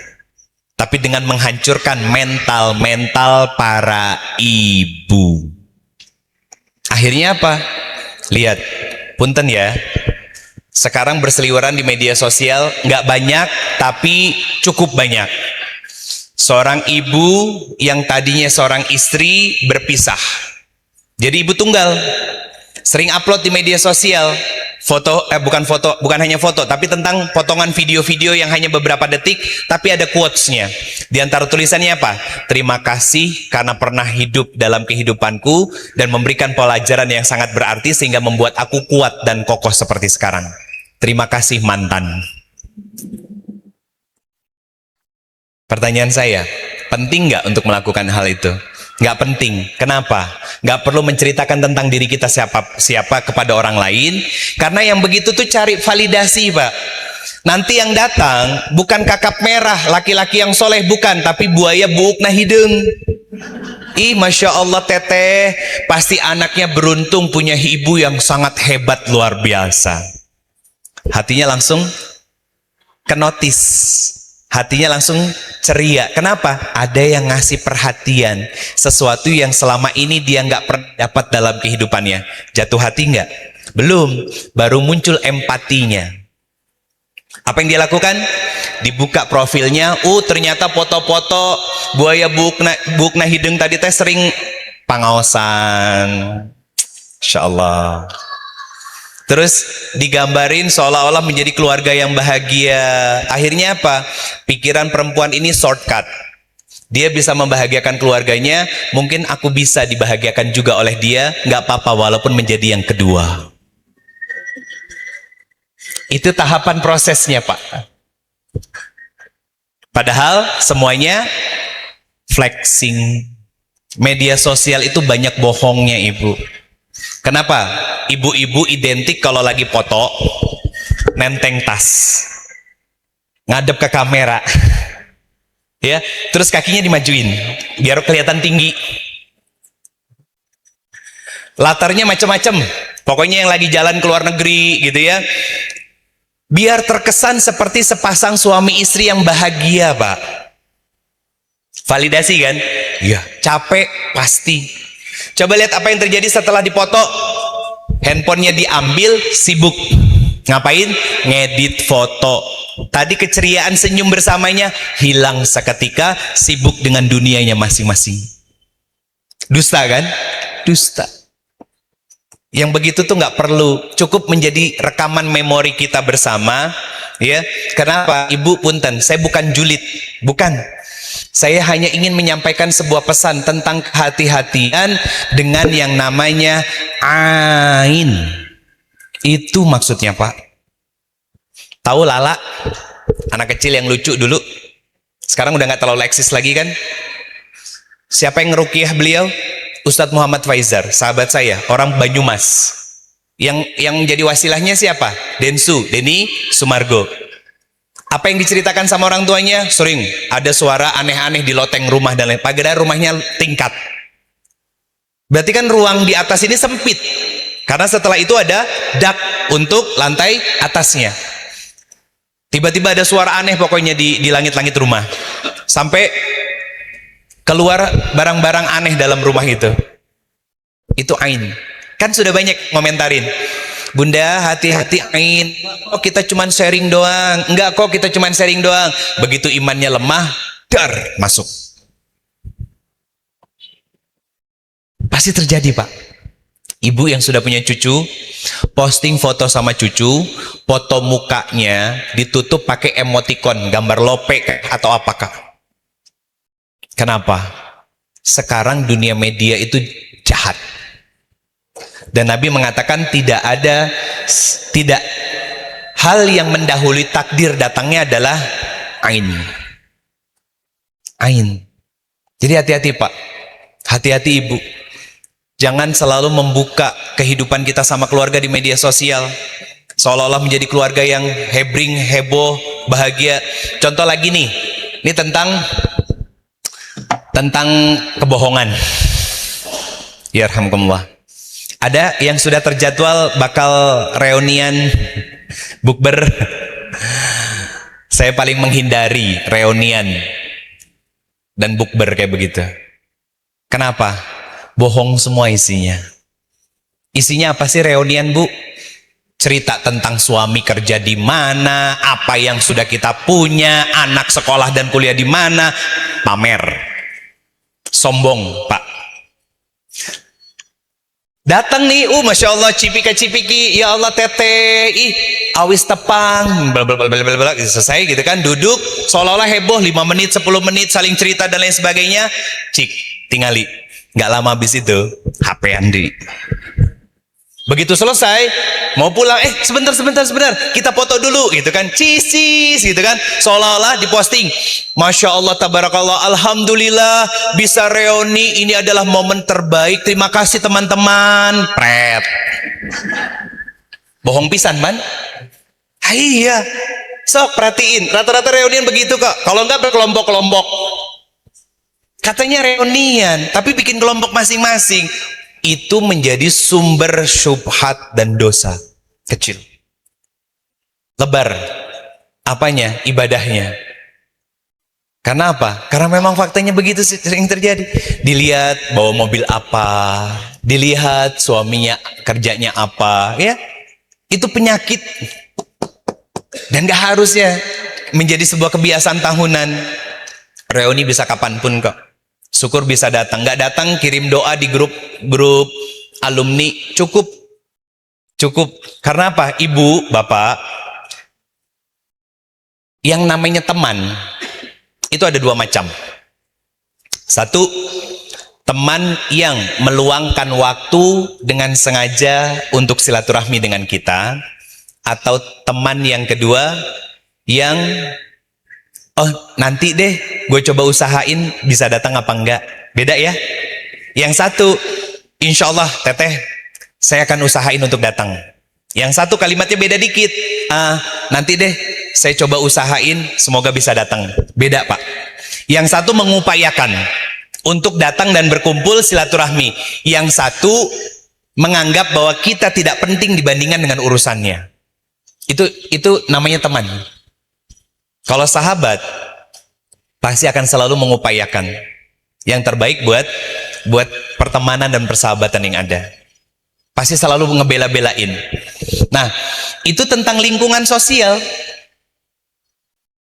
tapi dengan menghancurkan mental para ibu. Akhirnya apa? Lihat, punten ya. Sekarang berseliweran di media sosial, nggak banyak, tapi cukup banyak. Seorang ibu yang tadinya seorang istri berpisah. Jadi ibu tunggal. Sering upload di media sosial. bukan hanya foto, tapi tentang potongan video-video yang hanya beberapa detik, tapi ada quotes-nya. Di antara tulisannya apa? Terima kasih karena pernah hidup dalam kehidupanku dan memberikan pelajaran yang sangat berarti sehingga membuat aku kuat dan kokoh seperti sekarang. Terima kasih mantan. Pertanyaan saya, penting nggak untuk melakukan hal itu? Nggak penting. Kenapa? Nggak perlu menceritakan tentang diri kita siapa kepada orang lain, karena yang begitu tuh cari validasi, Pak. Nanti yang datang bukan kakap merah, laki-laki yang soleh, bukan, tapi buaya buuk nah hidung. Ih, Masya Allah teteh, pasti anaknya beruntung punya ibu yang sangat hebat luar biasa. Hatinya langsung kenotis. Hatinya langsung ceria. Kenapa? Ada yang ngasih perhatian, sesuatu yang selama ini dia nggak pernah dapat dalam kehidupannya. Jatuh hati nggak? Belum. Baru muncul empatinya. Apa yang dia lakukan? Dibuka profilnya. Ternyata foto-foto buaya bukna hidung tadi teh sering pangaosan. Insya Allah. Terus digambarin seolah-olah menjadi keluarga yang bahagia. Akhirnya apa? Pikiran perempuan ini shortcut. Dia bisa membahagiakan keluarganya. Mungkin aku bisa dibahagiakan juga oleh dia. Nggak apa-apa walaupun menjadi yang kedua. Itu tahapan prosesnya, Pak. Padahal semuanya flexing. Media sosial itu banyak bohongnya, Ibu. Kenapa? Ibu-ibu identik kalau lagi foto nenteng tas, ngadep ke kamera, ya, terus kakinya dimajuin biar kelihatan tinggi. Latarnya macam-macam, pokoknya yang lagi jalan ke luar negeri gitu ya, biar terkesan seperti sepasang suami istri yang bahagia, Pak. Validasi kan? Iya. Capek pasti. Coba lihat apa yang terjadi setelah dipoto. Handphonenya diambil, sibuk. Ngapain? Ngedit foto. Tadi keceriaan senyum bersamanya hilang seketika, sibuk dengan dunianya masing-masing. Dusta kan? Dusta. Yang begitu tuh nggak perlu, cukup menjadi rekaman memori kita bersama, ya. Kenapa? Ibu punten, saya bukan julid, bukan. Saya hanya ingin menyampaikan sebuah pesan tentang kehati-hatian dengan yang namanya ain. Itu maksudnya, Pak. Tahu Lala? Anak kecil yang lucu dulu. Sekarang udah nggak terlalu eksis lagi kan? Siapa yang ngeruqyah beliau? Ustadz Muhammad Faizar, sahabat saya, orang Banyumas. Yang jadi wasilahnya siapa? Denny Sumargo. Apa yang diceritakan sama orang tuanya? Sering ada suara aneh-aneh di loteng rumah dan lain. Padahal rumahnya tingkat. Berarti kan ruang di atas ini sempit. Karena setelah itu ada dak untuk lantai atasnya. Tiba-tiba ada suara aneh pokoknya di langit-langit rumah. Sampai keluar barang-barang aneh dalam rumah itu. Itu ain. Kan sudah banyak ngomentarin. Bunda, hati-hati ain. Oh, kita cuman sharing doang. Enggak kok, kita cuman sharing doang. Begitu imannya lemah, dar, masuk. Pasti terjadi, Pak. Ibu yang sudah punya cucu, posting foto sama cucu, foto mukanya ditutup pakai emoticon, gambar lope atau apakah. Kenapa? Sekarang dunia media itu jahat. Dan Nabi mengatakan tidak hal yang mendahului takdir datangnya adalah ain. Ain. Jadi hati-hati, Pak. Hati-hati, Ibu. Jangan selalu membuka kehidupan kita sama keluarga di media sosial. Seolah-olah menjadi keluarga yang hebring, heboh, bahagia. Contoh lagi nih. Ini tentang kebohongan. Yarhamkumullah. Ada yang sudah terjadwal bakal reunian bukber. Saya paling menghindari reunian dan bukber kayak begitu. Kenapa? Bohong semua isinya. Isinya apa sih reunian, Bu? Cerita tentang suami kerja di mana, apa yang sudah kita punya, anak sekolah dan kuliah di mana, pamer. Sombong, Pak. Datang nih, Masya Allah, cipika-cipiki, ya Allah teteh, awis tepang, blablabla, selesai gitu kan, duduk, seolah-olah heboh, 5 menit, 10 menit, saling cerita dan lain sebagainya, cik, tinggali, nggak lama habis itu, HP-an di. Begitu selesai, mau pulang, sebentar, kita foto dulu, gitu kan, cisis, gitu kan, seolah-olah diposting. Masya Allah, tabarakallah, alhamdulillah, bisa reuni, ini adalah momen terbaik, terima kasih teman-teman, pret. Bohong pisan, man. Iya, sok perhatiin, rata-rata reunian begitu kok, kalau enggak berkelompok-kelompok. Katanya reunian, tapi bikin kelompok masing-masing. Itu menjadi sumber syubhat dan dosa kecil. Lebar apanya? Ibadahnya. Karena apa? Karena memang faktanya begitu sering terjadi. Dilihat bawa mobil apa, dilihat suaminya kerjanya apa, ya. Itu penyakit. Dan gak harusnya menjadi sebuah kebiasaan tahunan. Reuni bisa kapanpun kok. Syukur bisa datang, nggak datang kirim doa di grup alumni, cukup. Karena apa? Ibu, bapak, yang namanya teman itu ada 2 macam. Satu, teman yang meluangkan waktu dengan sengaja untuk silaturahmi dengan kita, atau teman yang kedua yang nanti deh gue coba usahain bisa datang apa enggak. Beda ya. Yang satu, insya Allah teteh saya akan usahain untuk datang. Yang satu kalimatnya beda dikit. Nanti deh saya coba usahain semoga bisa datang. Beda pak. Yang satu mengupayakan untuk datang dan berkumpul silaturahmi. Yang satu menganggap bahwa kita tidak penting dibandingkan dengan urusannya. Itu namanya teman. Kalau sahabat pasti akan selalu mengupayakan yang terbaik buat pertemanan dan persahabatan yang ada. Pasti selalu ngebela-belain. Nah, itu tentang lingkungan sosial.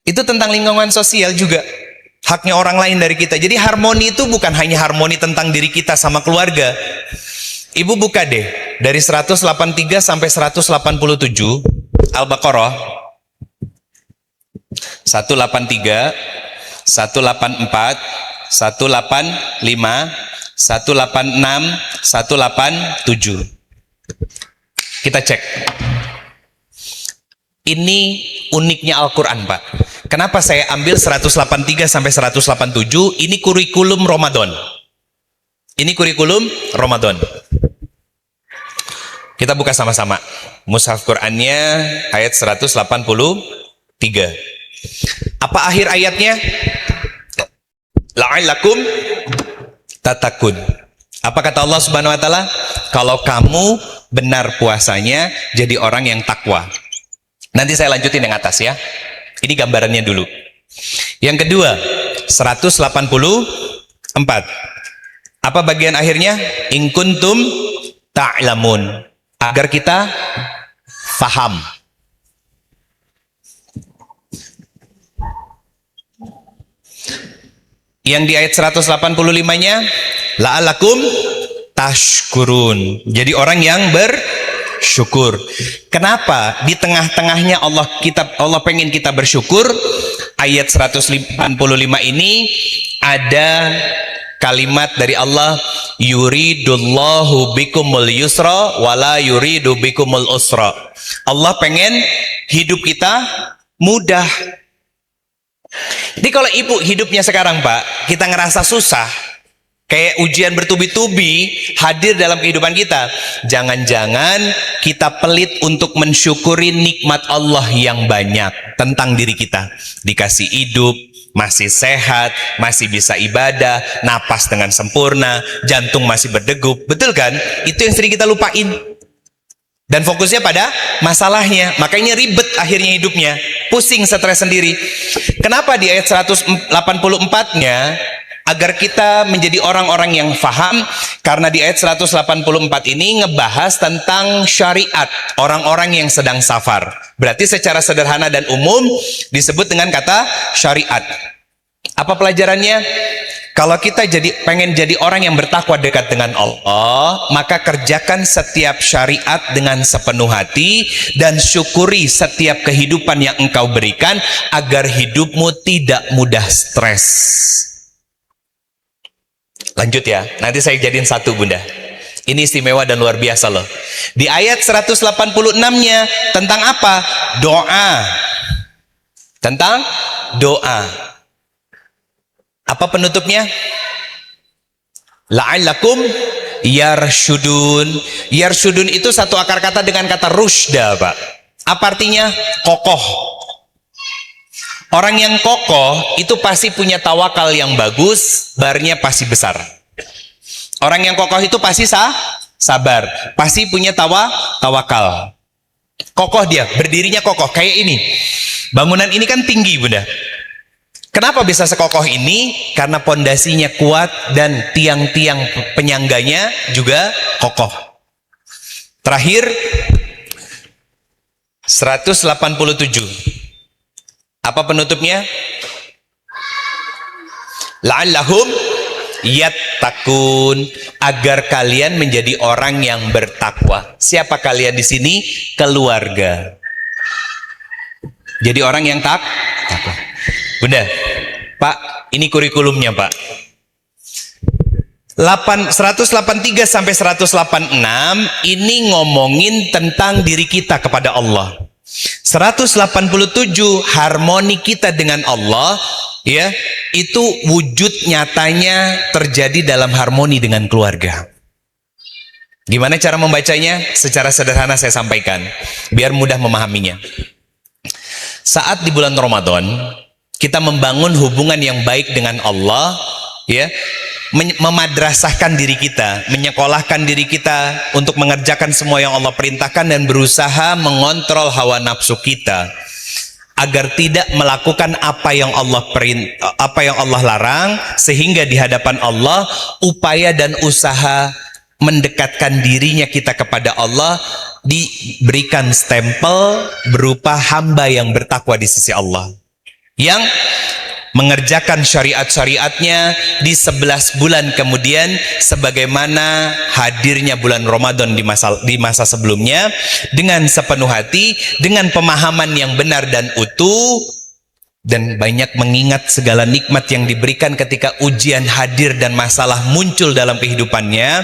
Itu tentang lingkungan sosial juga. Haknya orang lain dari kita. Jadi harmoni itu bukan hanya harmoni tentang diri kita sama keluarga. Ibu buka deh dari 183 sampai 187 Al-Baqarah. 183, 184, 185, 186, 187. Kita cek. Ini uniknya Al-Quran, Pak. Kenapa saya ambil 183 sampai 187? Ini kurikulum Ramadan. Ini kurikulum Ramadan. Kita buka sama-sama. Mushaf Qurannya ayat 183. Apa akhir ayatnya? La'allakum tatakun. Apa kata Allah Subhanahu wa taala? Kalau kamu benar puasanya, jadi orang yang takwa. Nanti saya lanjutin yang atas ya. Ini gambarannya dulu. Yang kedua, 184. Apa bagian akhirnya? In kuntum ta'lamun. Agar kita faham. Yang di ayat 185-nya, la'alakum tashkurun. Jadi orang yang bersyukur. Kenapa di tengah-tengahnya Allah pengen kita bersyukur? Ayat 185 ini ada kalimat dari Allah, yuridullahu bikumul yusra wala yuridu bikumul usra. Allah pengen hidup kita mudah. Jadi kalau ibu hidupnya sekarang Pak, kita ngerasa susah, kayak ujian bertubi-tubi hadir dalam kehidupan kita, jangan-jangan kita pelit untuk mensyukuri nikmat Allah yang banyak tentang diri kita. Dikasih hidup, masih sehat, masih bisa ibadah, napas dengan sempurna, jantung masih berdegup, betul kan? Itu yang sering kita lupain. Dan fokusnya pada masalahnya, makanya ribet akhirnya hidupnya, pusing, stres sendiri. Kenapa di ayat 184-nya agar kita menjadi orang-orang yang faham? Karena di ayat 184 ini ngebahas tentang syariat orang-orang yang sedang safar. Berarti secara sederhana dan umum disebut dengan kata syariat. Apa pelajarannya? Kalau kita pengen jadi orang yang bertakwa dekat dengan Allah, maka kerjakan setiap syariat dengan sepenuh hati dan syukuri setiap kehidupan yang engkau berikan agar hidupmu tidak mudah stres. Lanjut ya, nanti saya jadiin satu bunda. Ini istimewa dan luar biasa loh. Di ayat 186-nya tentang apa? Doa. Tentang doa. Apa penutupnya? La'allakum yarshudun. Yarshudun itu satu akar kata dengan kata rusyda, Pak. Apa artinya? Kokoh. Orang yang kokoh itu pasti punya tawakal yang bagus, barnya pasti besar. Orang yang kokoh itu pasti sabar, pasti punya tawakal. Kokoh dia, berdirinya kokoh. Kayak ini. Bangunan ini kan tinggi, Bunda. Kenapa bisa sekokoh ini? Karena pondasinya kuat dan tiang-tiang penyangganya juga kokoh. Terakhir 187. Apa penutupnya? La'allahum yattaqun, agar kalian menjadi orang yang bertakwa. Siapa kalian di sini? Keluarga. Jadi orang yang takwa. Bunda, Pak, ini kurikulumnya, Pak. 183 sampai 186 ini ngomongin tentang diri kita kepada Allah. 187 harmoni kita dengan Allah, ya, itu wujud nyatanya terjadi dalam harmoni dengan keluarga. Gimana cara membacanya? Secara sederhana saya sampaikan biar mudah memahaminya. Saat di bulan Ramadan kita membangun hubungan yang baik dengan Allah, ya, memadrasahkan diri kita, menyekolahkan diri kita untuk mengerjakan semua yang Allah perintahkan dan berusaha mengontrol hawa nafsu kita agar tidak melakukan apa yang Allah larang, sehingga di hadapan Allah upaya dan usaha mendekatkan dirinya kita kepada Allah diberikan stempel berupa hamba yang bertakwa di sisi Allah, yang mengerjakan syariat-syariatnya di 11 bulan kemudian, sebagaimana hadirnya bulan Ramadan di masa sebelumnya, dengan sepenuh hati, dengan pemahaman yang benar dan utuh, dan banyak mengingat segala nikmat yang diberikan ketika ujian hadir dan masalah muncul dalam kehidupannya,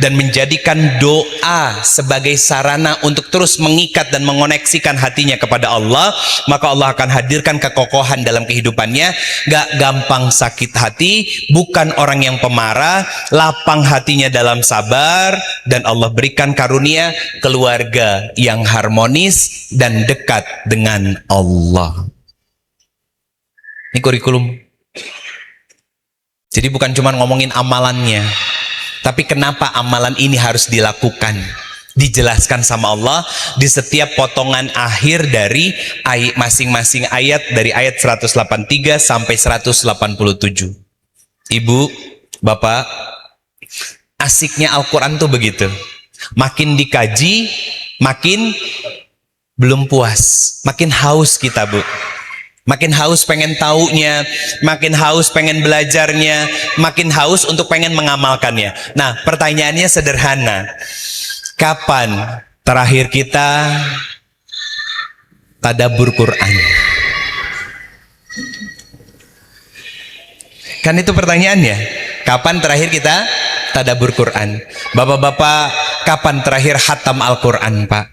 dan menjadikan doa sebagai sarana untuk terus mengikat dan mengoneksikan hatinya kepada Allah. Maka Allah akan hadirkan kekokohan dalam kehidupannya. Gak gampang sakit hati, bukan orang yang pemarah, lapang hatinya dalam sabar, dan Allah berikan karunia keluarga yang harmonis dan dekat dengan Allah. Ini kurikulum. Jadi bukan cuma ngomongin amalannya, tapi kenapa amalan ini harus dilakukan, dijelaskan sama Allah di setiap potongan akhir dari masing-masing ayat, dari ayat 183 sampai 187. Ibu, Bapak, asiknya Al-Quran tuh begitu. Makin dikaji, makin belum puas, makin haus kita, Bu. Makin haus pengen taunya, makin haus pengen belajarnya, makin haus untuk pengen mengamalkannya. Nah, pertanyaannya sederhana. Kapan terakhir kita tadabbur Quran? Kan itu pertanyaannya. Kapan terakhir kita tadabbur Quran? Bapak-bapak, kapan terakhir khatam Al-Quran, Pak?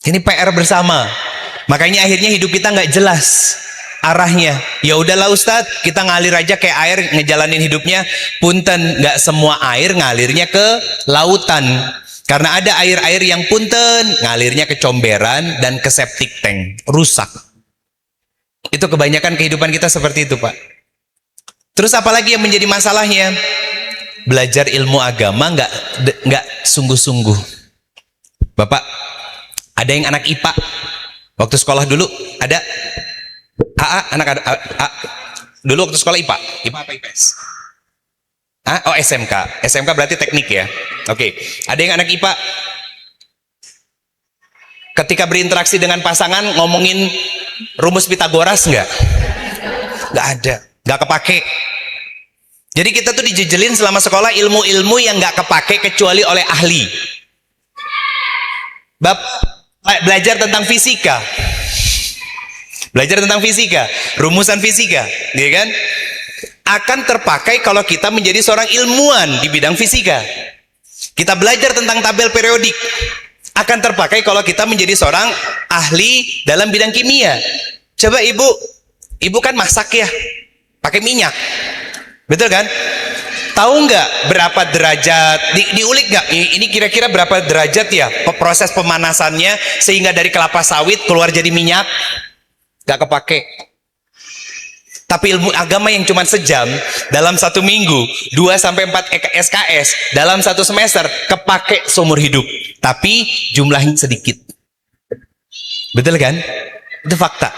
Ini PR bersama. Makanya akhirnya hidup kita nggak jelas arahnya. Ya udahlah Ustadz, kita ngalir aja kayak air ngejalanin hidupnya. Punten, nggak semua air ngalirnya ke lautan. Karena ada air-air yang punten ngalirnya ke comberan dan ke septic tank, rusak. Itu kebanyakan kehidupan kita seperti itu, Pak. Terus apalagi yang menjadi masalahnya? Belajar ilmu agama nggak sungguh-sungguh. Bapak, ada yang anak IPA. Waktu sekolah dulu ada anak dulu waktu sekolah IPA apa IPS? Oh, SMK berarti teknik ya. Oke. Ada yang anak IPA ketika berinteraksi dengan pasangan ngomongin rumus Pitagoras nggak ada. nggak kepake. Jadi kita tuh dijejelin selama sekolah ilmu-ilmu yang nggak kepake kecuali oleh ahli. Belajar tentang fisika, rumusan fisika, ya kan? Akan terpakai kalau kita menjadi seorang ilmuwan di bidang fisika. Kita belajar tentang tabel periodik, akan terpakai kalau kita menjadi seorang ahli dalam bidang kimia. Coba ibu kan masak ya, pakai minyak, betul kan? Tahu nggak berapa derajat? Diulik nggak? Ini kira-kira berapa derajat ya proses pemanasannya sehingga dari kelapa sawit keluar jadi minyak? Nggak kepake. Tapi ilmu agama yang cuma sejam dalam 1 minggu, 2-4 SKS dalam 1 semester, kepake seumur hidup. Tapi jumlahnya sedikit. Betul kan? Itu fakta.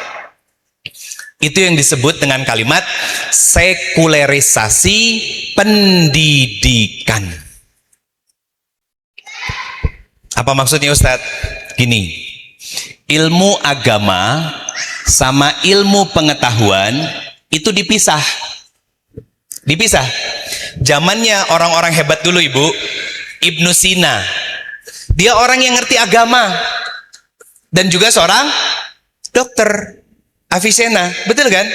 Itu yang disebut dengan kalimat sekularisasi pendidikan. Apa maksudnya Ustadz? Gini, ilmu agama sama ilmu pengetahuan itu dipisah. Zamannya orang-orang hebat dulu Ibu, Ibnu Sina, dia orang yang ngerti agama dan juga seorang dokter, Avicenna, betul kan?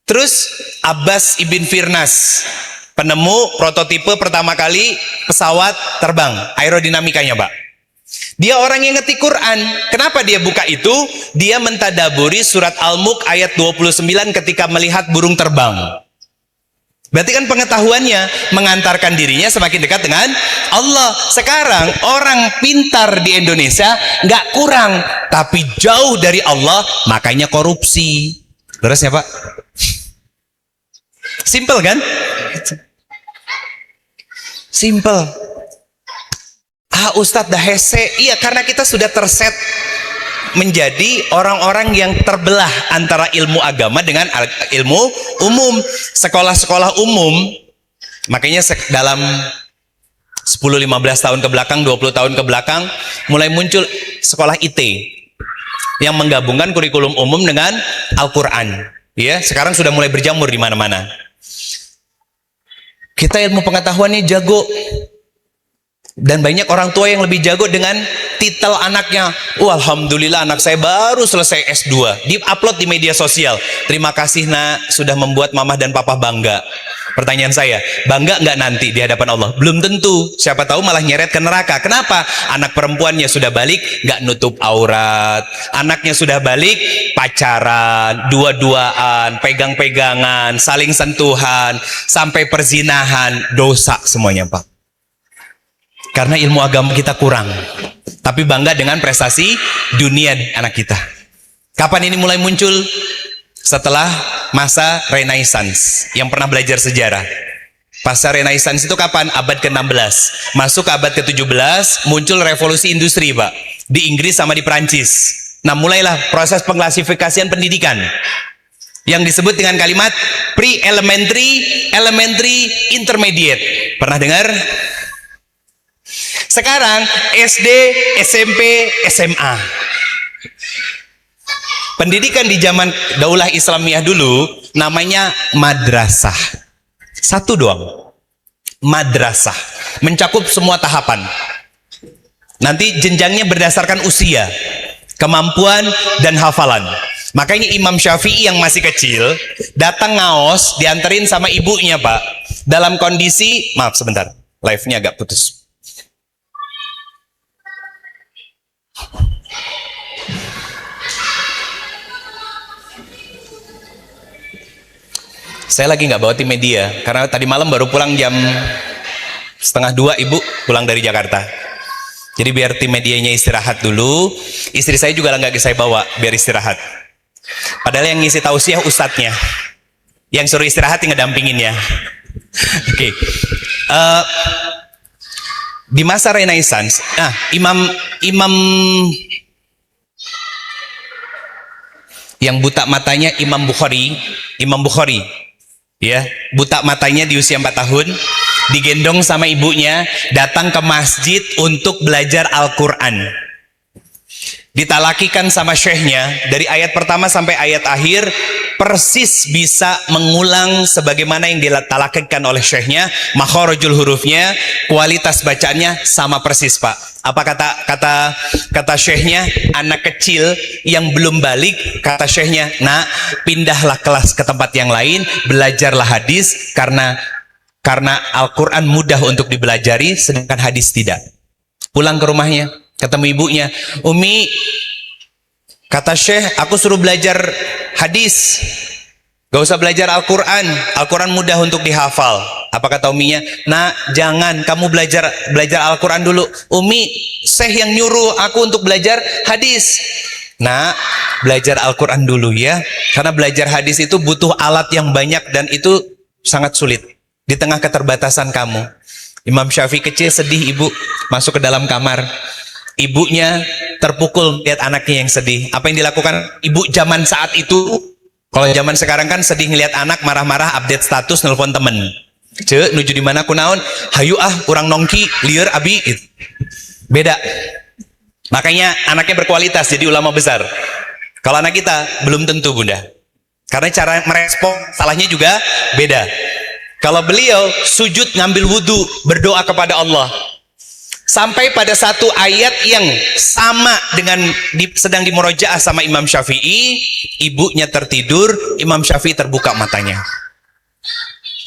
Terus Abbas ibn Firnas, penemu prototipe pertama kali pesawat terbang, aerodinamikanya Pak. Dia orang yang ngerti Quran. Kenapa dia buka itu? Dia mentadaburi surat Al-Mulk ayat 29 ketika melihat burung terbang. Berarti kan pengetahuannya mengantarkan dirinya semakin dekat dengan Allah. Sekarang orang pintar di Indonesia nggak kurang, tapi jauh dari Allah, makanya korupsi. Terus ya Pak? Simple kan? Simple. Ustadz dah hese. Iya, karena kita sudah terset menjadi orang-orang yang terbelah antara ilmu agama dengan ilmu umum. Sekolah-sekolah umum, makanya dalam 10-15 tahun ke belakang, 20 tahun ke belakang, mulai muncul sekolah IT yang menggabungkan kurikulum umum dengan Al-Quran. Ya, sekarang sudah mulai berjamur di mana-mana. Kita ilmu pengetahuannya jago. Dan banyak orang tua yang lebih jago dengan titel anaknya. Alhamdulillah anak saya baru selesai S2. Di-upload di media sosial. Terima kasih nak, sudah membuat mama dan papa bangga. Pertanyaan saya, bangga nggak nanti di hadapan Allah? Belum tentu. Siapa tahu malah nyeret ke neraka. Kenapa? Anak perempuannya sudah balik, nggak nutup aurat. Anaknya sudah balik, pacaran, dua-duaan, pegang-pegangan, saling sentuhan, sampai perzinahan, dosa semuanya Pak. Karena ilmu agama kita kurang, tapi bangga dengan prestasi dunia anak kita. Kapan ini mulai muncul? Setelah masa Renaissance. Yang pernah belajar sejarah, pasca Renaissance itu kapan? Abad ke-16 masuk ke abad ke-17, muncul revolusi industri Pak, di Inggris sama di Perancis. Nah mulailah proses pengklasifikasian pendidikan yang disebut dengan kalimat pre-elementary, elementary, intermediate. Pernah dengar? Sekarang SD, SMP, SMA. Pendidikan di zaman Daulah Islamiyah dulu namanya madrasah. Satu doang. Madrasah. Mencakup semua tahapan. Nanti jenjangnya berdasarkan usia, kemampuan, dan hafalan. Makanya Imam Syafi'i yang masih kecil datang ngaos, dianterin sama ibunya Pak, dalam kondisi, maaf sebentar, live-nya agak putus. Saya lagi nggak bawa tim media karena tadi malam baru pulang jam 1:30 Ibu pulang dari Jakarta. Jadi biar tim medianya istirahat dulu. Istri saya juga nggak saya bawa biar istirahat. Padahal yang ngisi tausiah ustadznya, yang suruh istirahat yang ngedampingin ya. Oke. Di masa Renaissance, imam yang buta matanya Imam Bukhari, ya, buta matanya di usia 4 tahun, digendong sama ibunya, datang ke masjid untuk belajar Al-Quran. ditalakikan sama syekhnya dari ayat pertama sampai ayat akhir persis bisa mengulang sebagaimana yang ditalakikan oleh syekhnya, makharijul hurufnya, kualitas bacaannya sama persis, Pak. Apa kata syekhnya? Anak kecil yang belum balik, kata syekhnya, "Nak, pindahlah kelas ke tempat yang lain, belajarlah hadis karena Al-Quran mudah untuk dibelajari sedangkan hadis tidak." Pulang ke rumahnya, ketemu ibunya, "Umi, kata Syekh, aku suruh belajar hadis, gak usah belajar Al-Quran. Al-Quran mudah untuk dihafal." Apa kata uminya? "Nah, jangan, kamu belajar Al-Quran dulu." "Umi, Syekh yang nyuruh aku untuk belajar hadis." "Nah, belajar Al-Quran dulu ya, karena belajar hadis itu butuh alat yang banyak dan itu sangat sulit di tengah keterbatasan kamu." Imam Syafi'i kecil sedih, ibu masuk ke dalam kamar. Ibunya terpukul lihat anaknya yang sedih. Apa yang dilakukan ibu zaman saat itu? Kalau zaman sekarang kan sedih ngelihat anak marah-marah, update status, nelpon temen. "Ce, nuju di mana kunaon? Hayu ah, urang nongki, lieur abi." Gitu. Beda. Makanya anaknya berkualitas jadi ulama besar. Kalau anak kita belum tentu, Bunda. Karena cara merespon salahnya juga beda. Kalau beliau sujud ngambil wudhu, berdoa kepada Allah, sampai pada satu ayat yang sama dengan sedang dimurojaah sama Imam Syafi'i, ibunya tertidur, Imam Syafi'i terbuka matanya.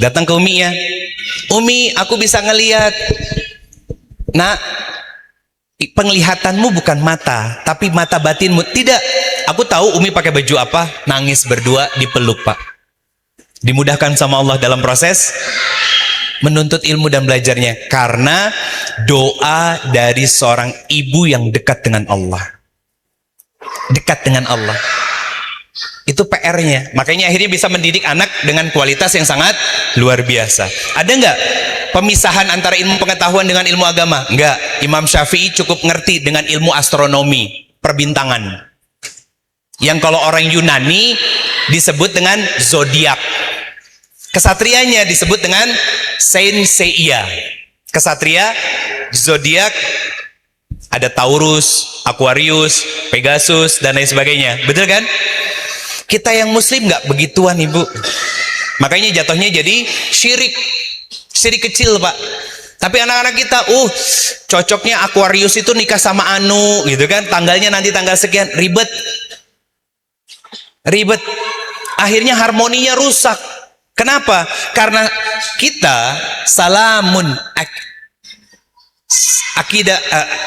Datang ke uminya, "Umi, aku bisa ngelihat." "Nak, penglihatanmu bukan mata, tapi mata batinmu." "Tidak, aku tahu Umi pakai baju apa." Nangis berdua, dipeluk, Pak. Dimudahkan sama Allah dalam proses menuntut ilmu dan belajarnya karena doa dari seorang ibu yang dekat dengan Allah. Dekat dengan Allah. Itu PR-nya. Makanya akhirnya bisa mendidik anak dengan kualitas yang sangat luar biasa. Ada nggak pemisahan antara ilmu pengetahuan dengan ilmu agama? Enggak. Imam Syafi'i cukup ngerti dengan ilmu astronomi, perbintangan. Yang kalau orang Yunani disebut dengan zodiak. Kesatrianya disebut dengan Saint Seiya. Kesatria, zodiak, ada Taurus, Aquarius, Pegasus, dan lain sebagainya. Betul kan? Kita yang muslim nggak begituan, ibu. Makanya jatuhnya jadi syirik. Syirik kecil, Pak. Tapi anak-anak kita, cocoknya Aquarius itu nikah sama Anu, gitu kan? Tanggalnya nanti tanggal sekian, ribet. Akhirnya harmoninya rusak. Kenapa? Karena kita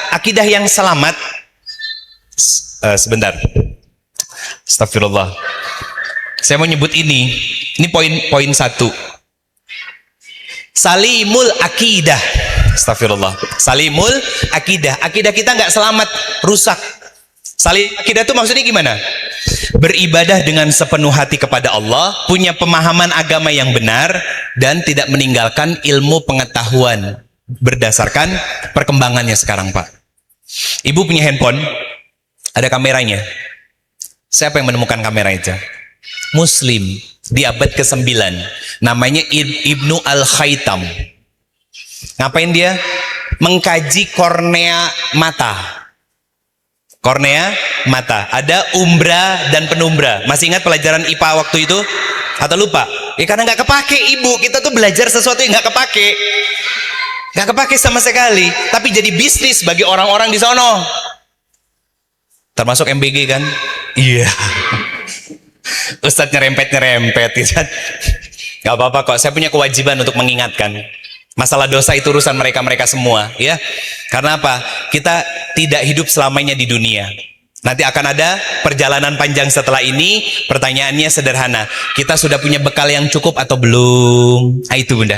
akidah yang selamat. Sebentar. Astagfirullah. Saya mau nyebut ini poin 1. Salimul akidah. Astagfirullah. Salimul akidah. Akidah kita nggak selamat, rusak. Salim akidah itu maksudnya gimana? Beribadah dengan sepenuh hati kepada Allah, punya pemahaman agama yang benar, dan tidak meninggalkan ilmu pengetahuan berdasarkan perkembangannya sekarang, Pak. Ibu punya handphone, ada kameranya. Siapa yang menemukan kamera itu? Muslim di abad ke-9, namanya Ibnu Al-Khaitam. Ngapain dia? Mengkaji kornea mata. Kornea mata. Ada umbra dan penumbra. Masih ingat pelajaran IPA waktu itu? Atau lupa? Ya karena nggak kepake, ibu. Kita tuh belajar sesuatu yang nggak kepake. Nggak kepake sama sekali. Tapi jadi bisnis bagi orang-orang di sono. Termasuk MBG kan? Iya. Ustadz nyerempet gitu kan. Gak apa-apa kok, saya punya kewajiban untuk mengingatkan. Masalah dosa itu urusan mereka semua, ya. Karena apa? Kita tidak hidup selamanya di dunia. Nanti akan ada perjalanan panjang setelah ini. Pertanyaannya sederhana, kita sudah punya bekal yang cukup atau belum? Nah, itu Bunda.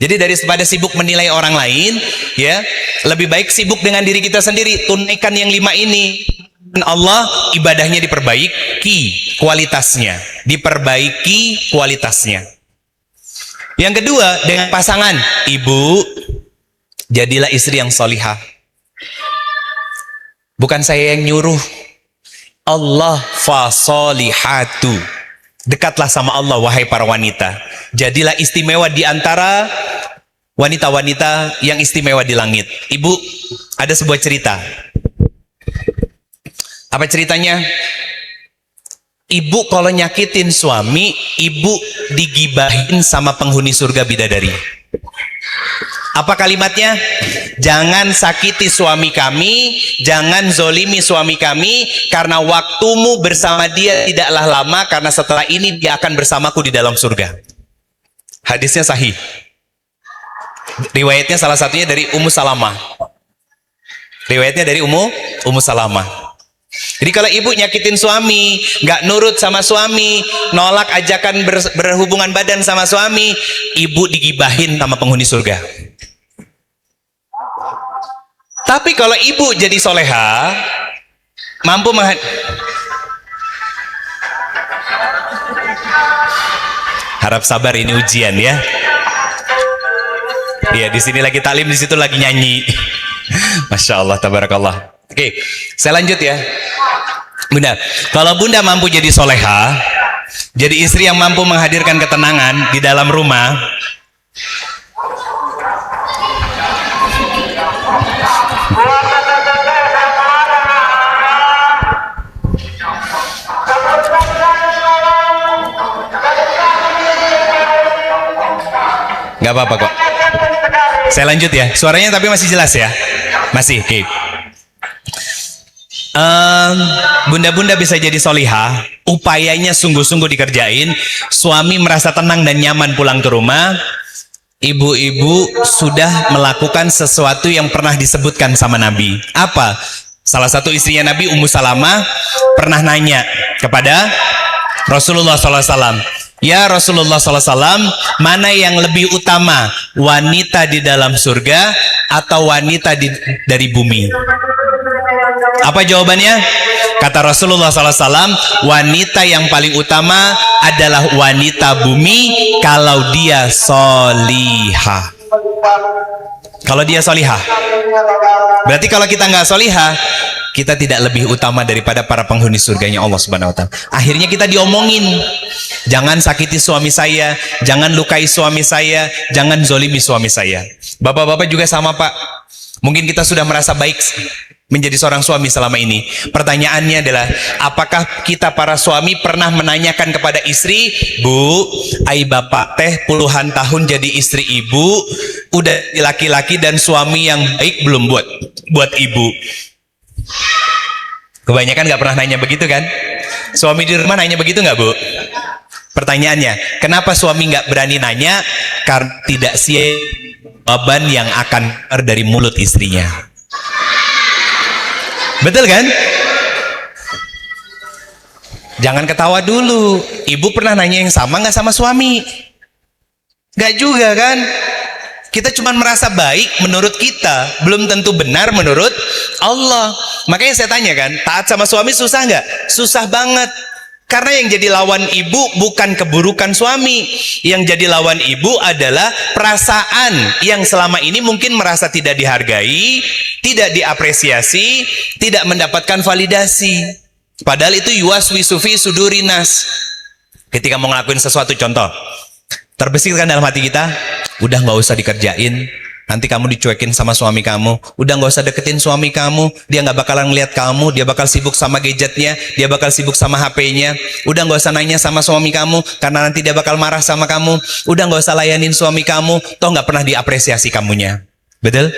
Jadi daripada sibuk menilai orang lain, ya, lebih baik sibuk dengan diri kita sendiri. Tunaikan yang 5 ini. Dan Allah, ibadahnya diperbaiki kualitasnya, diperbaiki kualitasnya. Yang kedua, dengan pasangan, ibu, jadilah istri yang solihah. Bukan saya yang nyuruh, Allah fasolihatu. Dekatlah sama Allah, wahai para wanita. Jadilah istimewa di antara wanita-wanita yang istimewa di langit. Ibu, ada sebuah cerita. Apa ceritanya? Ibu kalau nyakitin suami, ibu digibahin sama penghuni surga bidadari. Apa kalimatnya? Jangan sakiti suami kami, jangan zolimi suami kami, karena waktumu bersama dia tidaklah lama, karena setelah ini dia akan bersamaku di dalam surga. Hadisnya sahih. Riwayatnya salah satunya dari Ummu Salamah. Riwayatnya dari Ummu Salamah. Jadi kalau ibu nyakitin suami, nggak nurut sama suami, nolak ajakan berhubungan badan sama suami, ibu digibahin sama penghuni surga. Tapi kalau ibu jadi soleha, mampu harap sabar, ini ujian ya. Iya, di sini lagi taklim, di situ lagi nyanyi. Masya Allah, tabarakallah. Oke, saya lanjut ya. Bunda, kalau bunda mampu jadi soleha, jadi istri yang mampu menghadirkan ketenangan di dalam rumah, nggak apa-apa kok. Saya lanjut ya, suaranya tapi masih jelas ya, masih. Oke. Bunda-bunda bisa jadi solihah, upayanya sungguh-sungguh dikerjain, suami merasa tenang dan nyaman pulang ke rumah, ibu-ibu sudah melakukan sesuatu yang pernah disebutkan sama Nabi. Apa? Salah satu istrinya Nabi, Ummu Salamah, pernah nanya kepada Rasulullah SAW, ya Rasulullah SAW, mana yang lebih utama, wanita di dalam surga atau wanita dari bumi? Apa jawabannya? Kata Rasulullah SAW, wanita yang paling utama adalah wanita bumi kalau dia solihah. Kalau dia solihah. Berarti kalau kita nggak solihah, kita tidak lebih utama daripada para penghuni surganya Allah Subhanahu Wa Taala. Akhirnya kita diomongin, jangan sakiti suami saya, jangan lukai suami saya, jangan zolimi suami saya. Bapak-bapak juga sama Pak. Mungkin kita sudah merasa baik menjadi seorang suami selama ini. Pertanyaannya adalah, apakah kita para suami pernah menanyakan kepada istri, Bu, ai bapak teh puluhan tahun jadi istri ibu, udah laki-laki dan suami yang baik belum buat ibu? Kebanyakan nggak pernah nanya begitu kan? Suami di rumah nanya begitu nggak, Bu? Pertanyaannya, kenapa suami nggak berani nanya? Karena tidak siap jawaban yang akan keluar dari mulut istrinya. Betul kan? Jangan ketawa dulu. Ibu pernah nanya yang sama nggak sama suami? Nggak juga kan? Kita cuma merasa baik menurut kita, belum tentu benar menurut Allah. Makanya saya tanya kan, taat sama suami susah nggak? Susah banget. Karena yang jadi lawan ibu bukan keburukan suami. Yang jadi lawan ibu adalah perasaan yang selama ini mungkin merasa tidak dihargai, tidak diapresiasi, tidak mendapatkan validasi. Padahal itu yuwaswisu fi sudurinas. Ketika mau ngelakuin sesuatu, contoh, terbesikkan dalam hati kita, udah nggak usah dikerjain, nanti kamu dicuekin sama suami kamu. Udah nggak usah deketin suami kamu, dia nggak bakalan ngeliat kamu, dia bakal sibuk sama gadgetnya, dia bakal sibuk sama HP-nya. Udah nggak usah nanya sama suami kamu, karena nanti dia bakal marah sama kamu. Udah nggak usah layanin suami kamu, toh nggak pernah diapresiasi kamunya. Betul?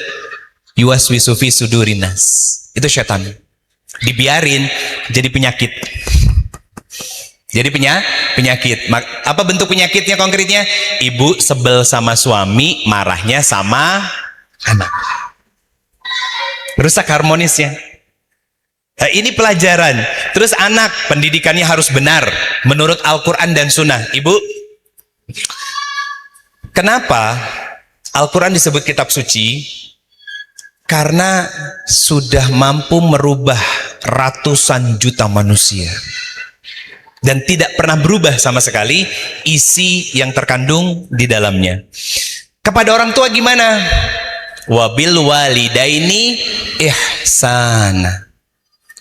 Yuwaswisu fi sudurinas. Itu setan. Dibiarin jadi penyakit. Jadi penyakit. Apa bentuk penyakitnya konkretnya? Ibu sebel sama suami, marahnya sama anak. Rusak harmonisnya. Nah, ini pelajaran. Terus anak, pendidikannya harus benar menurut Al-Quran dan Sunnah. Ibu, kenapa Al-Quran disebut kitab suci? Karena sudah mampu merubah ratusan juta manusia. Dan tidak pernah berubah sama sekali isi yang terkandung di dalamnya. Kepada orang tua gimana? Wabil walidaini ihsana.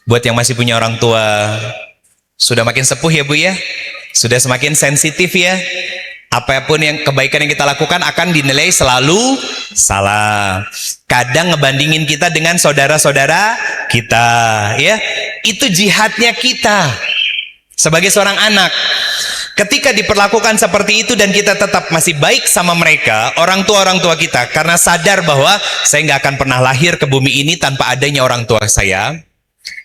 Buat yang masih punya orang tua, sudah makin sepuh ya Bu ya? Sudah semakin sensitif ya? Apapun yang kebaikan yang kita lakukan akan dinilai selalu salah. Kadang ngebandingin kita dengan saudara-saudara kita, ya. Itu jihadnya kita sebagai seorang anak. Ketika diperlakukan seperti itu dan kita tetap masih baik sama mereka, orang tua kita, karena sadar bahwa saya nggak akan pernah lahir ke bumi ini tanpa adanya orang tua saya,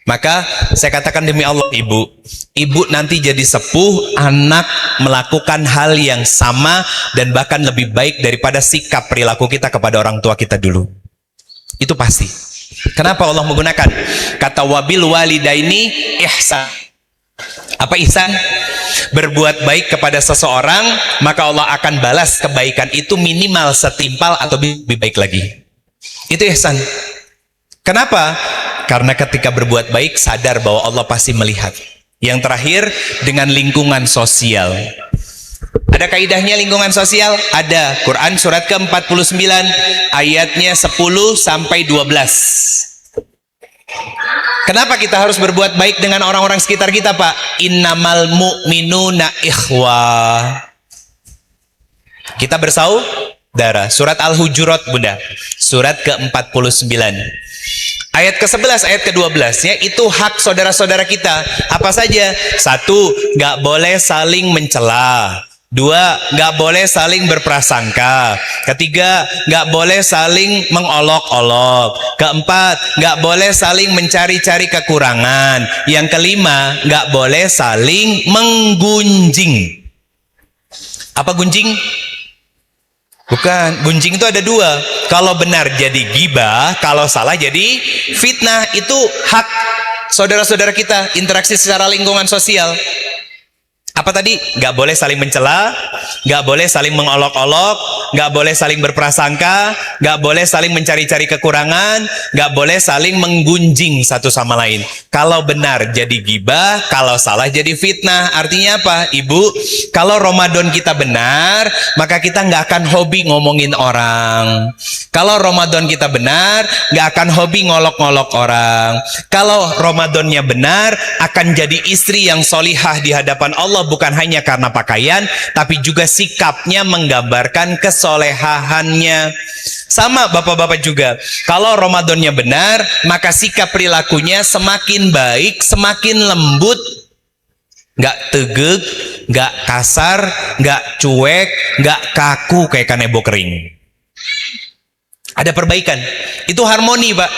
maka saya katakan demi Allah, ibu nanti jadi sepuh, anak melakukan hal yang sama dan bahkan lebih baik daripada sikap perilaku kita kepada orang tua kita dulu. Itu pasti. Kenapa Allah menggunakan kata wabil walidaini ihsan? Apa ihsan? Berbuat baik kepada seseorang, maka Allah akan balas kebaikan itu minimal setimpal atau lebih baik lagi. Itu ihsan. Kenapa? Karena ketika berbuat baik sadar bahwa Allah pasti melihat. Yang terakhir, dengan lingkungan sosial. Ada kaidahnya lingkungan sosial? Ada. Quran surat ke-49 ayatnya 10 sampai 12. Kenapa kita harus berbuat baik dengan orang-orang sekitar kita, Pak? Innamal mu'minuna ikhwah. Kita bersaudara. Surat Al-Hujurat, Bunda. Surat ke-49. Ayat ke-11, ayat ke-12, ya, itu hak saudara-saudara kita. Apa saja? 1, nggak boleh saling mencela. 2, nggak boleh saling berprasangka. 3, nggak boleh saling mengolok-olok. 4, nggak boleh saling mencari-cari kekurangan. Yang 5, nggak boleh saling menggunjing. Apa gunjing? Bukan, gunjing itu ada 2. Kalau benar jadi gibah, kalau salah jadi fitnah. Itu hak saudara-saudara kita, interaksi secara lingkungan sosial. Apa tadi? Nggak boleh saling mencela, nggak boleh saling mengolok-olok, nggak boleh saling berprasangka, nggak boleh saling mencari-cari kekurangan, nggak boleh saling menggunjing satu sama lain. Kalau benar jadi gibah, kalau salah jadi fitnah. Artinya apa, Ibu? Kalau Ramadan kita benar, maka kita nggak akan hobi ngomongin orang. Kalau Ramadan kita benar, nggak akan hobi ngolok-ngolok orang. Kalau Ramadannya benar, akan jadi istri yang solihah di hadapan Allah, bukan hanya karena pakaian, tapi juga sikapnya menggambarkan kesolehahannya. Sama bapak-bapak juga, kalau Ramadannya benar, maka sikap perilakunya semakin baik, semakin lembut, nggak tegek, nggak kasar, nggak cuek, nggak kaku kayak kanebo kering. Ada perbaikan. Itu harmoni, Pak.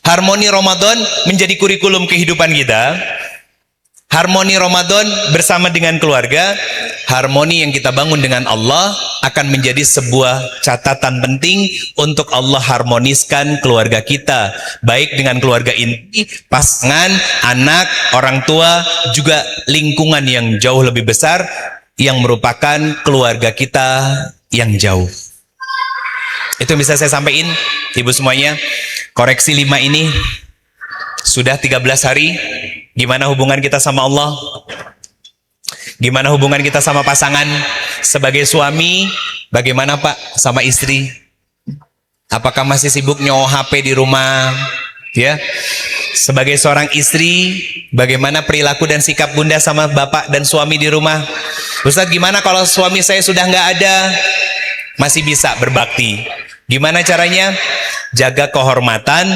Harmoni Ramadan menjadi kurikulum kehidupan kita. Harmoni Ramadan bersama dengan keluarga, harmoni yang kita bangun dengan Allah akan menjadi sebuah catatan penting untuk Allah harmoniskan keluarga kita, baik dengan keluarga inti, pasangan, anak, orang tua, juga lingkungan yang jauh lebih besar yang merupakan keluarga kita yang jauh. Itu yang bisa saya sampaikan, Ibu semuanya. Koreksi 5 ini sudah 13 hari. Gimana hubungan kita sama Allah? Gimana hubungan kita sama pasangan? Sebagai suami, bagaimana Pak sama istri? Apakah masih sibuk nyawa HP di rumah? Ya. Sebagai seorang istri, bagaimana perilaku dan sikap Bunda sama bapak dan suami di rumah? Ustadz, gimana kalau suami saya sudah nggak ada? Masih bisa berbakti. Gimana caranya? Jaga kehormatan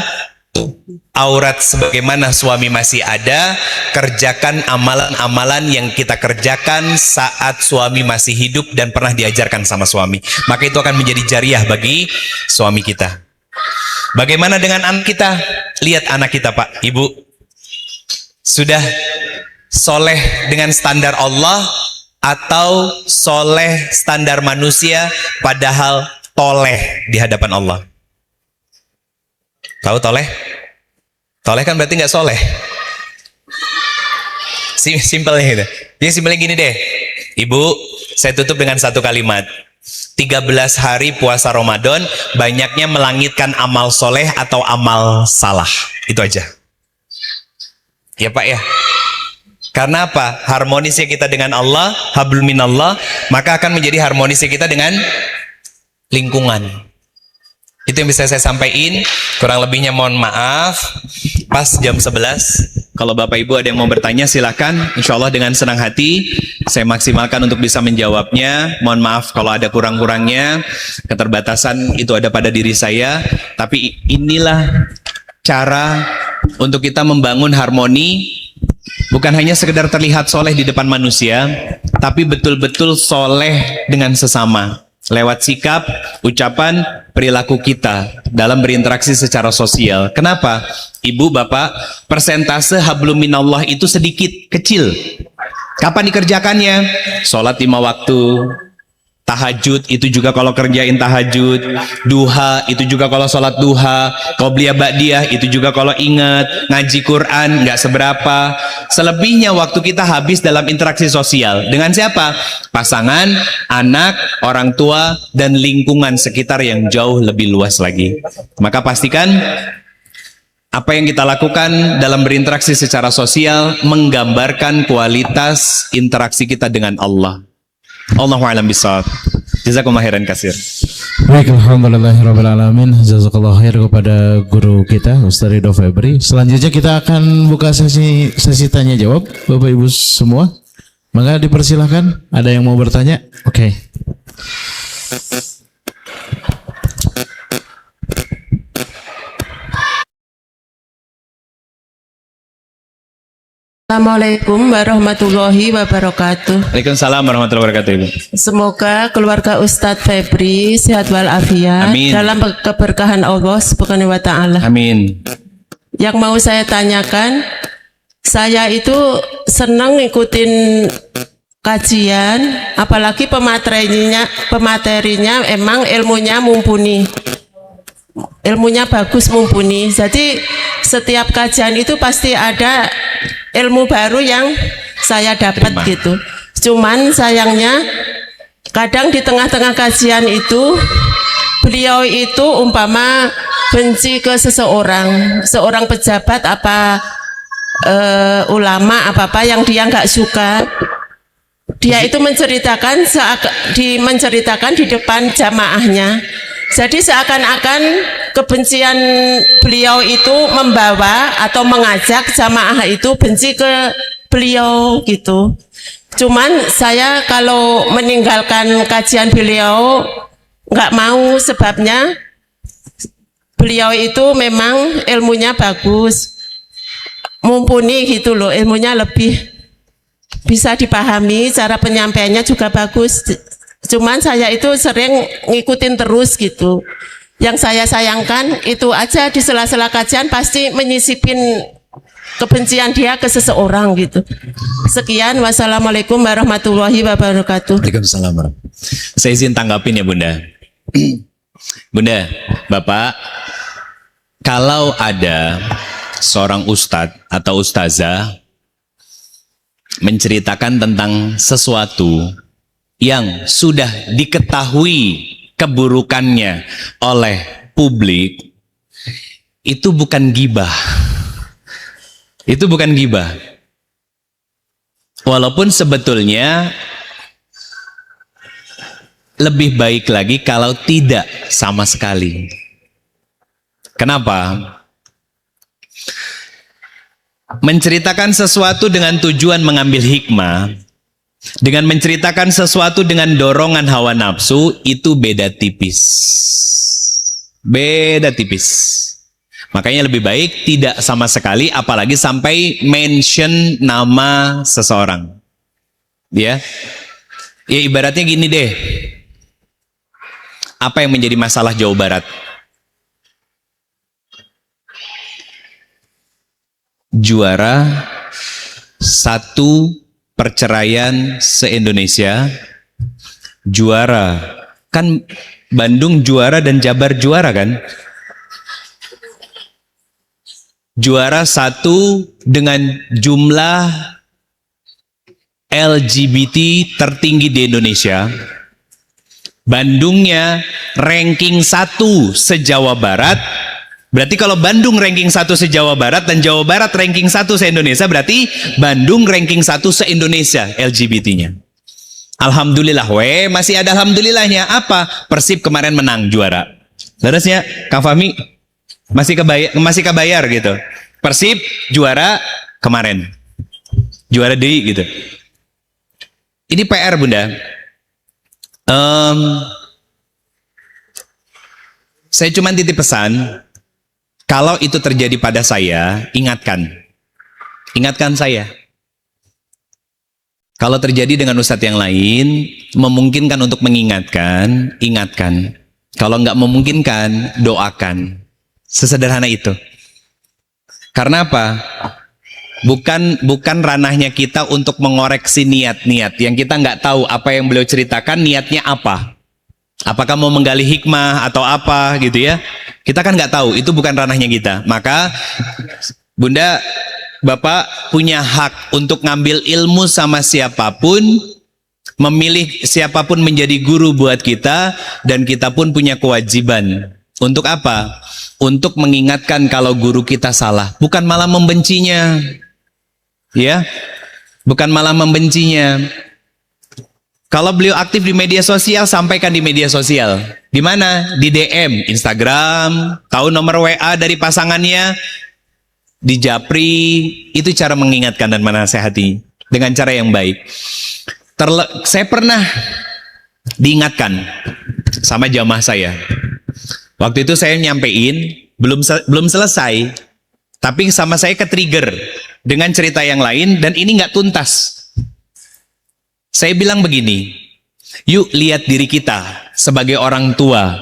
aurat sebagaimana suami masih ada, kerjakan amalan-amalan yang kita kerjakan saat suami masih hidup dan pernah diajarkan sama suami. Maka itu akan menjadi jariah bagi suami kita. Bagaimana dengan anak kita? Lihat anak kita, Pak, Ibu. Sudah soleh dengan standar Allah atau soleh standar manusia padahal toleh di hadapan Allah? Tahu toleh? Toleh kan berarti nggak soleh. Simpelnya gitu. Jadi simpelnya gini deh, Ibu, saya tutup dengan satu kalimat. 13 hari puasa Ramadan, banyaknya melangitkan amal soleh atau amal salah. Itu aja. Ya Pak ya. Karena apa? Harmonisnya kita dengan Allah, hablum minallah, maka akan menjadi harmonisnya kita dengan lingkungan. Itu yang bisa saya sampaikan. Kurang lebihnya mohon maaf. Pas jam 11 Kalau Bapak Ibu ada yang mau bertanya silahkan. Insya Allah dengan senang hati saya maksimalkan untuk bisa menjawabnya. Mohon maaf kalau ada kurang-kurangnya. Keterbatasan itu ada pada diri saya. Tapi inilah cara untuk kita membangun harmoni. Bukan hanya sekedar terlihat soleh di depan manusia, tapi betul-betul soleh dengan sesama. Lewat sikap, ucapan, perilaku kita dalam berinteraksi secara sosial. Kenapa? Ibu, bapak, persentase hablum minallah itu sedikit, kecil. Kapan dikerjakannya? Sholat 5 waktu, tahajud itu juga kalau kerjain tahajud, duha itu juga kalau sholat duha, qobliyah ba'diyah itu juga kalau ingat, ngaji Quran nggak seberapa. Selebihnya waktu kita habis dalam interaksi sosial. Dengan siapa? Pasangan, anak, orang tua, dan lingkungan sekitar yang jauh lebih luas lagi. Maka pastikan apa yang kita lakukan dalam berinteraksi secara sosial menggambarkan kualitas interaksi kita dengan Allah. Allahu a'lam bishawab. Jazakumullah khairan katsir. Baik, alhamdulillahirabbil alamin. Jazakallahu khair kepada guru kita Ustaz Ridho Febri. Selanjutnya kita akan buka sesi tanya jawab Bapak Ibu semua. Maka dipersilahkan, ada yang mau bertanya? Oke. Assalamualaikum warahmatullahi wabarakatuh. Waalaikumsalam warahmatullahi wabarakatuh. Ibu. Semoga keluarga Ustadz Febri sehat walafiat Amin. dalam keberkahan Allah Subhanahu wa taala. Amin. Yang mau saya tanyakan, saya itu senang ngikutin kajian, apalagi pematerinya emang ilmunya mumpuni. Ilmunya bagus, mumpuni. Jadi setiap kajian itu pasti ada ilmu baru yang saya dapat gitu. Cuman sayangnya kadang di tengah-tengah kajian itu beliau itu umpama benci ke seorang pejabat apa ulama apa yang dia nggak suka. Dia itu menceritakan di depan jamaahnya. Jadi seakan-akan kebencian beliau itu membawa atau mengajak jamaah itu benci ke beliau gitu. Cuman saya kalau meninggalkan kajian beliau nggak mau, sebabnya beliau itu memang ilmunya bagus, mumpuni gitu loh, ilmunya lebih bisa dipahami, cara penyampaiannya juga bagus. Cuman saya itu sering ngikutin terus gitu. Yang saya sayangkan itu aja, di sela-sela kajian pasti menyisipin kebencian dia ke seseorang gitu. Sekian, wassalamualaikum warahmatullahi wabarakatuh. Waalaikumsalam. Saya izin tanggapin ya Bunda. Bunda, Bapak, kalau ada seorang ustadz atau ustazah menceritakan tentang sesuatu yang sudah diketahui keburukannya oleh publik, itu bukan gibah. Itu bukan gibah. Walaupun sebetulnya lebih baik lagi kalau tidak sama sekali. Kenapa? Menceritakan sesuatu dengan tujuan mengambil hikmah, dengan menceritakan sesuatu dengan dorongan hawa nafsu, itu beda tipis. Beda tipis. Makanya lebih baik tidak sama sekali, apalagi sampai mention nama seseorang. Ya. Ya ibaratnya gini deh. Apa yang menjadi masalah Jawa Barat? Juara satu perceraian se-Indonesia, juara, kan Bandung juara dan Jabar juara kan? Juara satu dengan jumlah LGBT tertinggi di Indonesia. Bandungnya ranking 1 se-Jawa Barat. Berarti kalau Bandung ranking 1 se-Jawa Barat dan Jawa Barat ranking 1 se-Indonesia, berarti Bandung ranking 1 se-Indonesia LGBT-nya. Alhamdulillah, masih ada alhamdulillahnya. Apa? Persib kemarin menang juara. Terusnya, Kang Fahmi masih kebayar gitu. Persib juara, kemarin. Juara deui gitu. Ini PR Bunda. Saya cuma titip pesan, kalau itu terjadi pada saya, ingatkan saya. Kalau terjadi dengan ustadz yang lain, memungkinkan untuk mengingatkan, ingatkan. Kalau nggak memungkinkan, doakan. Sesederhana itu. Karena apa? Bukan ranahnya kita untuk mengoreksi niat-niat yang kita nggak tahu apa yang beliau ceritakan niatnya apa. Apakah mau menggali hikmah atau apa gitu ya? Kita kan nggak tahu, itu bukan ranahnya kita. Maka Bunda, Bapak punya hak untuk ngambil ilmu sama siapapun, memilih siapapun menjadi guru buat kita, dan kita pun punya kewajiban. Untuk apa? Untuk mengingatkan kalau guru kita salah, bukan malah membencinya. Ya, bukan malah membencinya. Kalau beliau aktif di media sosial, sampaikan di media sosial. Di mana? Di DM, Instagram, tahu nomor WA dari pasangannya, di Japri. Itu cara mengingatkan dan menasehati dengan cara yang baik. Saya pernah diingatkan sama jamaah saya. Waktu itu saya nyampein, belum selesai, tapi sama saya ke-trigger dengan cerita yang lain, dan ini nggak tuntas. Saya bilang begini, yuk lihat diri kita sebagai orang tua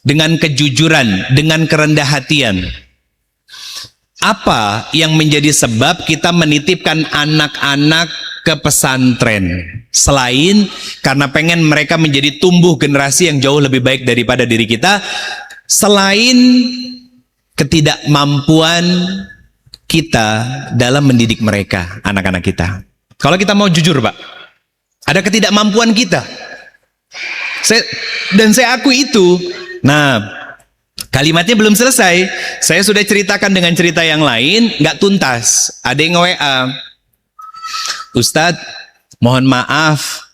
dengan kejujuran, dengan kerendah hatian. Apa yang menjadi sebab kita menitipkan anak-anak ke pesantren? Selain karena pengen mereka menjadi tumbuh generasi yang jauh lebih baik daripada diri kita, selain ketidakmampuan kita dalam mendidik mereka, anak-anak kita. Kalau kita mau jujur Pak, ada ketidakmampuan kita. Saya akui itu. Nah, kalimatnya belum selesai. Saya sudah ceritakan dengan cerita yang lain, nggak tuntas. Ada yang nge-WA, Ustadz, mohon maaf,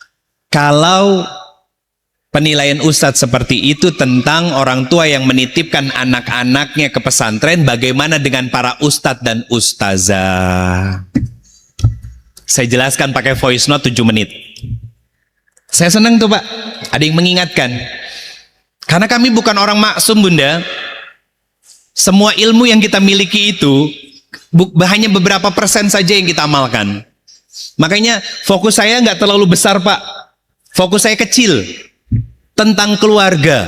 kalau penilaian Ustadz seperti itu tentang orang tua yang menitipkan anak-anaknya ke pesantren, bagaimana dengan para ustadz dan ustazah? Saya jelaskan pakai voice note 7 menit. Saya senang tuh Pak, ada yang mengingatkan. Karena kami bukan orang maksum Bunda. Semua ilmu yang kita miliki itu hanya beberapa persen saja yang kita amalkan. Makanya fokus saya nggak terlalu besar Pak. Fokus saya kecil. Tentang keluarga.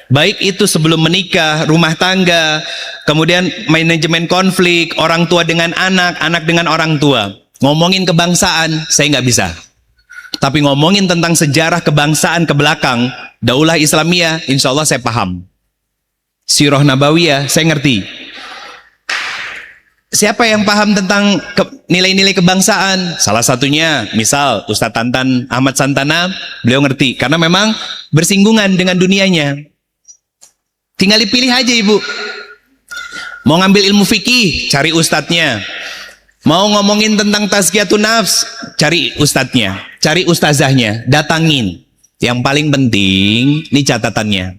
Baik itu sebelum menikah, rumah tangga, kemudian manajemen konflik, orang tua dengan anak, anak dengan orang tua. Ngomongin kebangsaan, saya nggak bisa. Tapi ngomongin tentang sejarah kebangsaan ke belakang, Daulah Islamiyah, insya Allah saya paham. Sirah Nabawiyah, saya ngerti. Siapa yang paham tentang nilai-nilai kebangsaan? Salah satunya, misal Ustadz Tantan Ahmad Santana, beliau ngerti. Karena memang bersinggungan dengan dunianya. Tinggal dipilih aja Ibu. Mau ngambil ilmu fikih, cari ustadznya. Mau ngomongin tentang tazkiyatun nafs, cari ustadznya, cari ustazahnya, datangin. Yang paling penting, ini catatannya.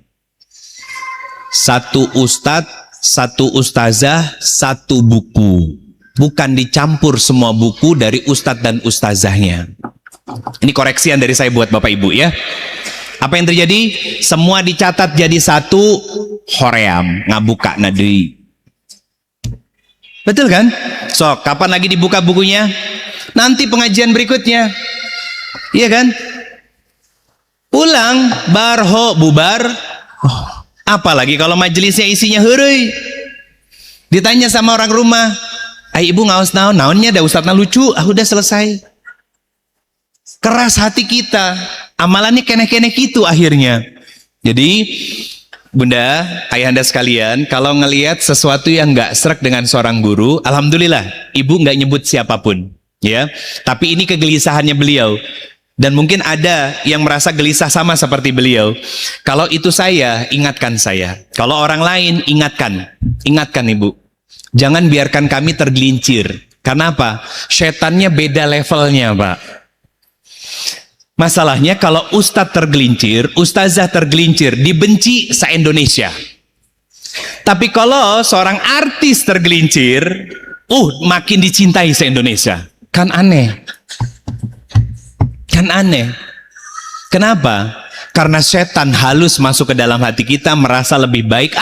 Satu ustadz, satu ustazah, satu buku. Bukan dicampur semua buku dari ustadz dan ustazahnya. Ini koreksian dari saya buat Bapak Ibu ya. Apa yang terjadi? Semua dicatat jadi satu, hoream, ngabuka nadri. Betul kan? So, kapan lagi dibuka bukunya? Nanti pengajian berikutnya. Iya kan? Pulang, barho, bubar. Oh, apalagi kalau majelisnya isinya hurui. Ditanya sama orang rumah, "Ay ibu ngaos naon? Naonnya ada ustadznya lucu." Ah udah selesai. Keras hati kita. Amalannya keneh-keneh gitu akhirnya. Jadi Bunda, ayahanda sekalian, kalau ngelihat sesuatu yang nggak srek dengan seorang guru, alhamdulillah, ibu nggak nyebut siapapun, ya. Tapi ini kegelisahannya beliau, dan mungkin ada yang merasa gelisah sama seperti beliau. Kalau itu saya, ingatkan saya. Kalau orang lain, ingatkan ibu. Jangan biarkan kami tergelincir. Karena apa? Setannya beda levelnya, Pak. Masalahnya kalau ustadz tergelincir, ustazah tergelincir, dibenci se-Indonesia. Tapi kalau seorang artis tergelincir, makin dicintai se-Indonesia. Kan aneh. Kan aneh. Kenapa? Karena setan halus masuk ke dalam hati kita, merasa lebih baik.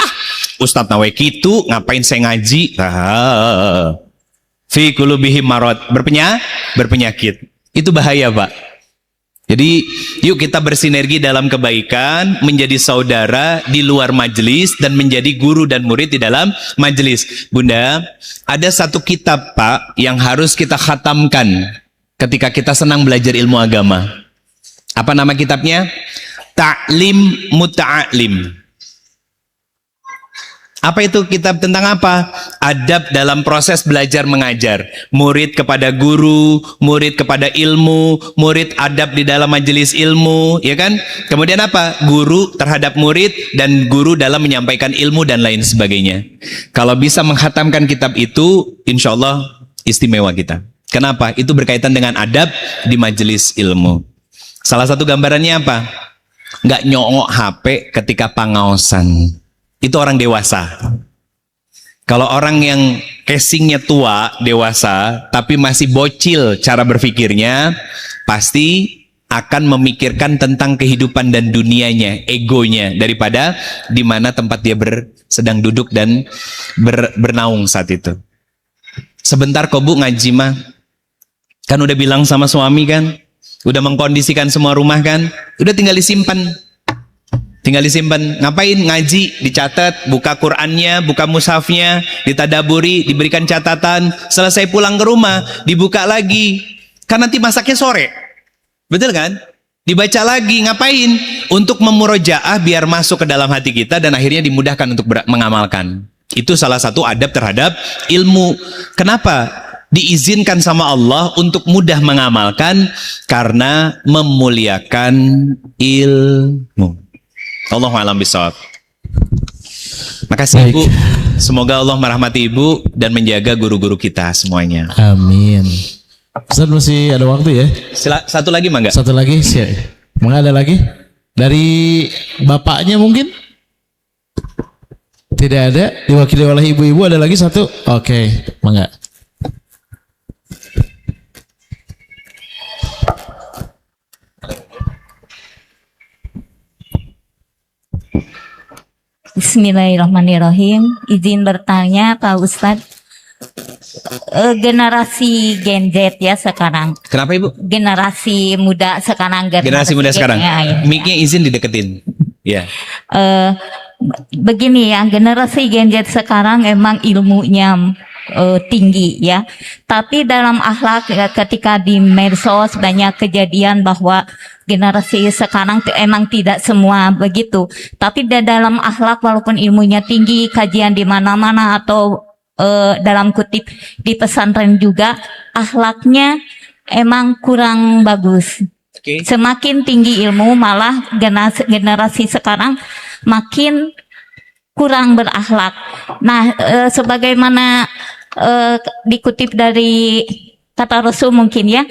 Ustadz nawe kitu, ngapain saya ngaji? Fi qulubihim marad, berpenyakit. Itu bahaya, Pak. Jadi yuk kita bersinergi dalam kebaikan, menjadi saudara di luar majelis dan menjadi guru dan murid di dalam majelis. Bunda, ada satu kitab Pak yang harus kita khatamkan ketika kita senang belajar ilmu agama. Apa nama kitabnya? Ta'lim Muta'alim. Apa itu kitab tentang apa? Adab dalam proses belajar mengajar. Murid kepada guru, murid kepada ilmu, murid adab di dalam majelis ilmu, ya kan? Kemudian apa? Guru terhadap murid dan guru dalam menyampaikan ilmu dan lain sebagainya. Kalau bisa menghatamkan kitab itu, insya Allah istimewa kita. Kenapa? Itu berkaitan dengan adab di majelis ilmu. Salah satu gambarannya apa? Nggak nyongok HP ketika pangaosan. Itu orang dewasa. Kalau orang yang casingnya tua, dewasa, tapi masih bocil cara berpikirnya, pasti akan memikirkan tentang kehidupan dan dunianya, egonya, daripada di mana tempat dia sedang duduk dan bernaung saat itu. Sebentar kok Bu ngaji mah. Kan udah bilang sama suami kan, udah mengkondisikan semua rumah kan, udah tinggal disimpan. Tinggal disimpan. Ngapain? Ngaji, dicatat, buka Qur'annya, buka mushafnya, ditadaburi, diberikan catatan. Selesai pulang ke rumah, dibuka lagi. Kan nanti masaknya sore. Betul kan? Dibaca lagi. Ngapain? Untuk memurojaah biar masuk ke dalam hati kita dan akhirnya dimudahkan untuk mengamalkan. Itu salah satu adab terhadap ilmu. Kenapa? Diizinkan sama Allah untuk mudah mengamalkan karena memuliakan ilmu. Allahu a'lam bishawab. Makasih Ibu. Semoga Allah merahmati Ibu dan menjaga guru-guru kita semuanya. Amin. Ustaz masih ada waktu ya? Satu lagi Mangga? Satu lagi, Mangga ada lagi? Dari bapaknya mungkin? Tidak ada, diwakili oleh ibu-ibu ada lagi satu? Oke, Mangga. Bismillahirrahmanirrahim. Izin bertanya Pak Ustadz, generasi Gen Z ya sekarang. Kenapa Ibu? Generasi muda sekarang. Generasi muda sekarang. Ya. Mic-nya izin dideketin. Ya. Begini ya, generasi Gen Z sekarang emang ilmunya tinggi ya. Tapi dalam akhlak ketika di medsos banyak kejadian bahwa generasi sekarang emang tidak semua begitu. Tapi di dalam akhlak walaupun ilmunya tinggi, kajian di mana-mana atau dalam kutip di pesantren juga, akhlaknya emang kurang bagus. Okay. Semakin tinggi ilmu malah generasi sekarang makin kurang berakhlak. Nah, sebagaimana dikutip dari kata Rasul mungkin ya,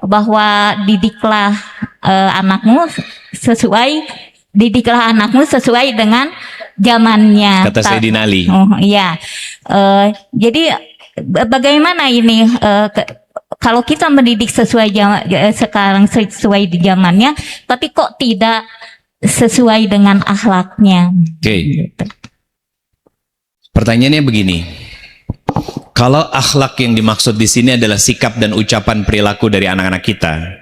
bahwa didiklah anakmu sesuai dengan zamannya. Kata Sayyidina Ali. Oh iya. Jadi bagaimana ini kalau kita mendidik sesuai sekarang sesuai di zamannya, tapi kok tidak sesuai dengan akhlaknya? Oke. Pertanyaannya begini. Kalau akhlak yang dimaksud di sini adalah sikap dan ucapan perilaku dari anak-anak kita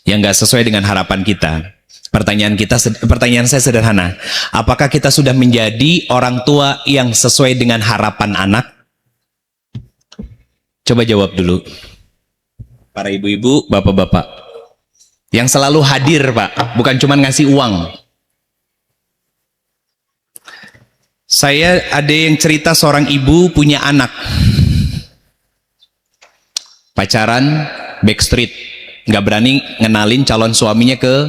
yang nggak sesuai dengan harapan kita. Pertanyaan saya sederhana. Apakah kita sudah menjadi orang tua yang sesuai dengan harapan anak? Coba jawab dulu. Para ibu-ibu, bapak-bapak. Yang selalu hadir, Pak. Bukan cuma ngasih uang. Saya ada yang cerita seorang ibu punya anak. Pacaran, backstreet. Nggak berani ngenalin calon suaminya ke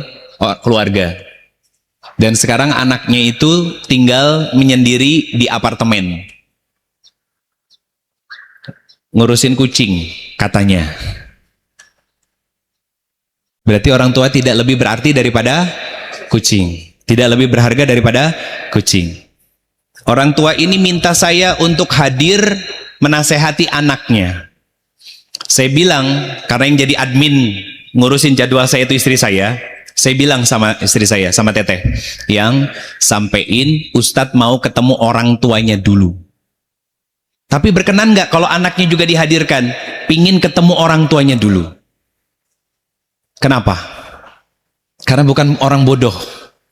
keluarga. Dan sekarang anaknya itu tinggal menyendiri di apartemen. Ngurusin kucing, katanya. Berarti orang tua tidak lebih berarti daripada kucing. Tidak lebih berharga daripada kucing. Orang tua ini minta saya untuk hadir menasehati anaknya. Saya bilang, karena yang jadi admin ngurusin jadwal saya itu istri saya bilang sama istri saya, sama Teteh, yang sampein Ustadz mau ketemu orang tuanya dulu. Tapi berkenan nggak kalau anaknya juga dihadirkan? Pingin ketemu orang tuanya dulu. Kenapa? Karena bukan orang bodoh,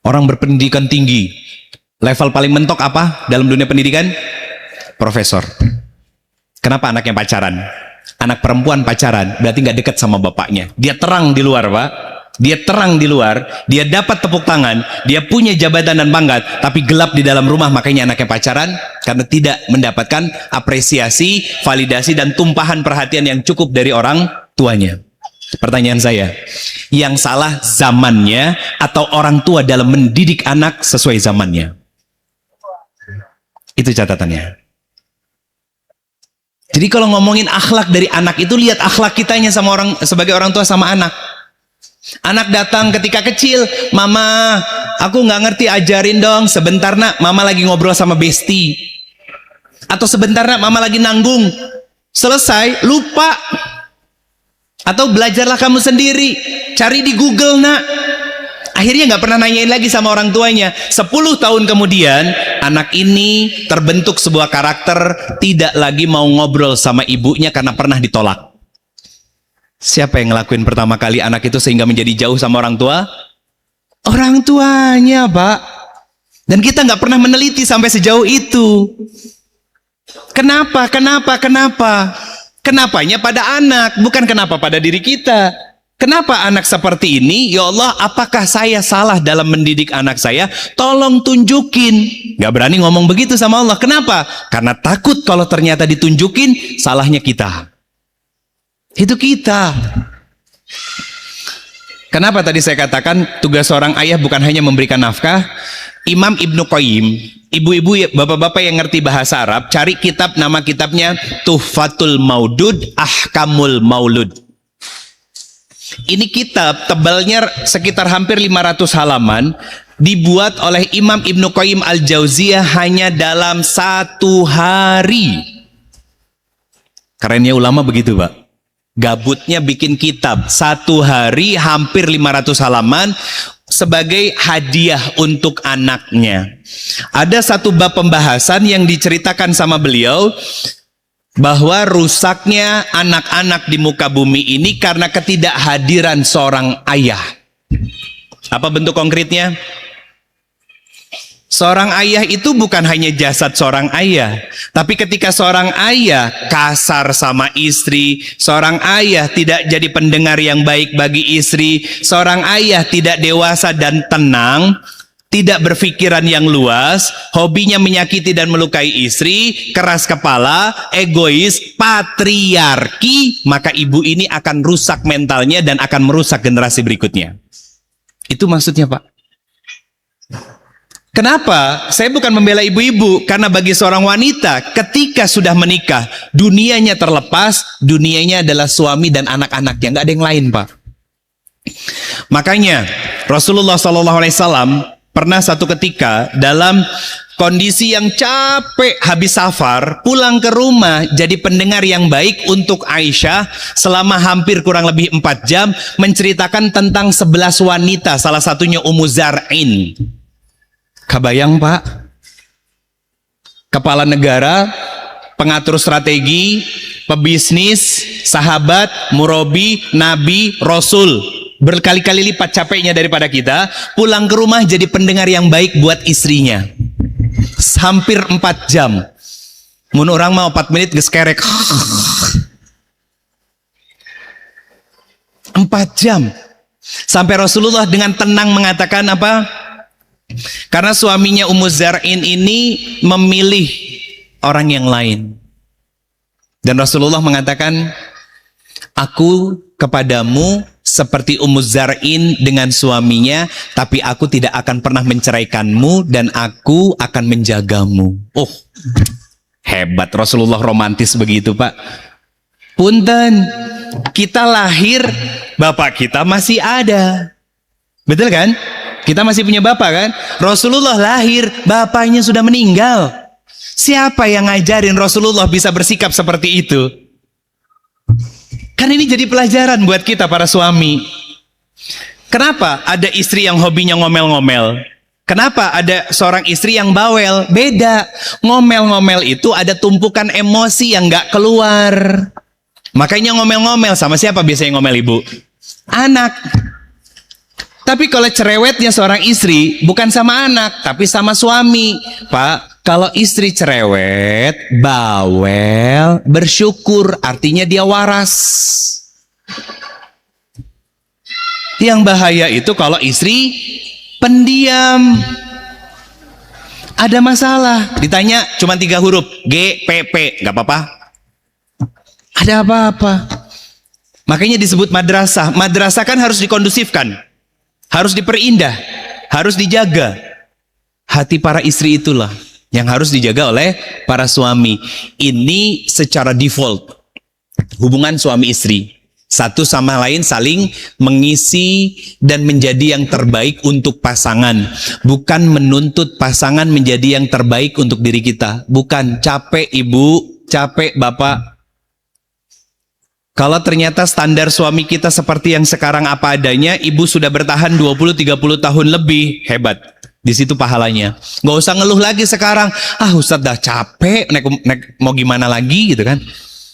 orang berpendidikan tinggi. Level paling mentok apa dalam dunia pendidikan? Profesor. Kenapa anaknya pacaran? Anak perempuan pacaran berarti nggak dekat sama bapaknya. Dia terang di luar, Pak. Dia terang di luar, dia dapat tepuk tangan, dia punya jabatan dan pangkat, tapi gelap di dalam rumah. Makanya anaknya pacaran, karena tidak mendapatkan apresiasi, validasi, dan tumpahan perhatian yang cukup dari orang tuanya. Pertanyaan saya, yang salah zamannya atau orang tua dalam mendidik anak sesuai zamannya? Itu catatannya. Jadi kalau ngomongin akhlak dari anak itu, lihat akhlak kitanya sama orang, sebagai orang tua sama anak. Anak datang ketika kecil, mama, aku nggak ngerti, ajarin dong. Sebentar nak, mama lagi ngobrol sama besti. Atau sebentar nak, mama lagi nanggung. Selesai, lupa. Atau belajarlah kamu sendiri, cari di Google nak. Akhirnya nggak pernah nanyain lagi sama orang tuanya. 10 tahun kemudian, anak ini terbentuk sebuah karakter, tidak lagi mau ngobrol sama ibunya karena pernah ditolak. Siapa yang ngelakuin pertama kali anak itu sehingga menjadi jauh sama orang tua? Orang tuanya, Pak. Dan kita nggak pernah meneliti sampai sejauh itu. Kenapa? Kenapanya pada anak, bukan kenapa pada diri kita. Kenapa anak seperti ini? Ya Allah, apakah saya salah dalam mendidik anak saya? Tolong tunjukin. Gak berani ngomong begitu sama Allah. Kenapa? Karena takut kalau ternyata ditunjukin, salahnya kita. Itu kita. Kenapa tadi saya katakan tugas seorang ayah bukan hanya memberikan nafkah? Imam Ibnu Qayyim, ibu-ibu, bapak-bapak yang ngerti bahasa Arab, cari kitab, nama kitabnya Tuhfatul Maudud, Ahkamul Maulud. Ini kitab tebalnya sekitar hampir 500 halaman, dibuat oleh Imam Ibnu Qayyim Al-Jauziyah hanya dalam 1 hari. Kerennya ulama begitu, Pak. Gabutnya bikin kitab 1 hari hampir 500 halaman sebagai hadiah untuk anaknya. Ada satu bab pembahasan yang diceritakan sama beliau bahwa rusaknya anak-anak di muka bumi ini karena ketidakhadiran seorang ayah. Apa bentuk konkretnya? Seorang ayah itu bukan hanya jasad seorang ayah, tapi ketika seorang ayah kasar sama istri, seorang ayah tidak jadi pendengar yang baik bagi istri, seorang ayah tidak dewasa dan tenang, tidak berpikiran yang luas, hobinya menyakiti dan melukai istri, keras kepala, egois, patriarki, maka ibu ini akan rusak mentalnya dan akan merusak generasi berikutnya. Itu maksudnya, Pak. Kenapa? Saya bukan membela ibu-ibu, karena bagi seorang wanita ketika sudah menikah, dunianya terlepas, dunianya adalah suami dan anak-anaknya, nggak ada yang lain, Pak. Makanya Rasulullah SAW pernah satu ketika dalam kondisi yang capek habis safar, pulang ke rumah jadi pendengar yang baik untuk Aisyah selama hampir kurang lebih 4 jam, menceritakan tentang 11 wanita, salah satunya Ummu Zar'in. Kebayang, Pak? Kepala negara, pengatur strategi, pebisnis, sahabat, murabi, nabi, rasul, berkali-kali lipat capeknya daripada kita, pulang ke rumah jadi pendengar yang baik buat istrinya. Hampir 4 jam. Mun orang mau 4 menit geskerek. 4 jam. Sampai Rasulullah dengan tenang mengatakan apa? Karena suaminya Ummu Zar'in ini memilih orang yang lain. Dan Rasulullah mengatakan, aku kepadamu seperti Ummu Zar'in dengan suaminya, tapi aku tidak akan pernah menceraikanmu dan aku akan menjagamu. Oh, hebat, Rasulullah romantis begitu, Pak. Punten, kita lahir, bapak kita masih ada. Betul kan? Kita masih punya bapak kan? Rasulullah lahir, bapaknya sudah meninggal. Siapa yang ngajarin Rasulullah bisa bersikap seperti itu? Kan ini jadi pelajaran buat kita para suami. Kenapa ada istri yang hobinya ngomel-ngomel? Kenapa ada seorang istri yang bawel? Beda. Ngomel-ngomel itu ada tumpukan emosi yang gak keluar. Makanya ngomel-ngomel sama siapa biasanya ngomel ibu? Anak. Tapi kalau cerewetnya seorang istri bukan sama anak, tapi sama suami. Pak, kalau istri cerewet, bawel, bersyukur, artinya dia waras. Yang bahaya itu kalau istri pendiam. Ada masalah, ditanya cuma 3 huruf, G, P, P, gak apa-apa. Ada apa-apa. Makanya disebut madrasah. Madrasah kan harus dikondusifkan, harus diperindah, harus dijaga. Hati para istri itulah yang harus dijaga oleh para suami. Ini secara default hubungan suami istri, satu sama lain saling mengisi dan menjadi yang terbaik untuk pasangan, bukan menuntut pasangan menjadi yang terbaik untuk diri kita. Bukan. Capek ibu, capek bapak. Kalau ternyata standar suami kita seperti yang sekarang apa adanya, ibu sudah bertahan 20-30 tahun lebih, hebat. Di situ pahalanya. Nggak usah ngeluh lagi sekarang. Ah, Ustadz dah capek, naik mau gimana lagi gitu kan?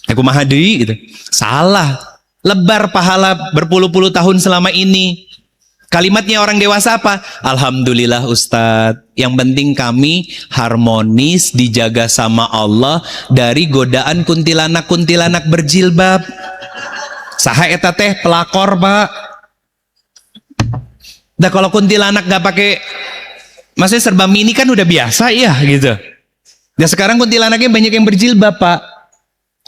Aku mahadi gitu. Salah. Lebar pahala berpuluh-puluh tahun selama ini. Kalimatnya orang dewasa apa? Alhamdulillah Ustadz. Yang penting kami harmonis, dijaga sama Allah dari godaan kuntilanak-kuntilanak berjilbab. Saha eta teh pelakor, Pak. Nah kalau kuntilanak gak pakai, maksudnya serba mini kan udah biasa ya gitu. Nah sekarang kuntilanaknya banyak yang berjilbab, Pak.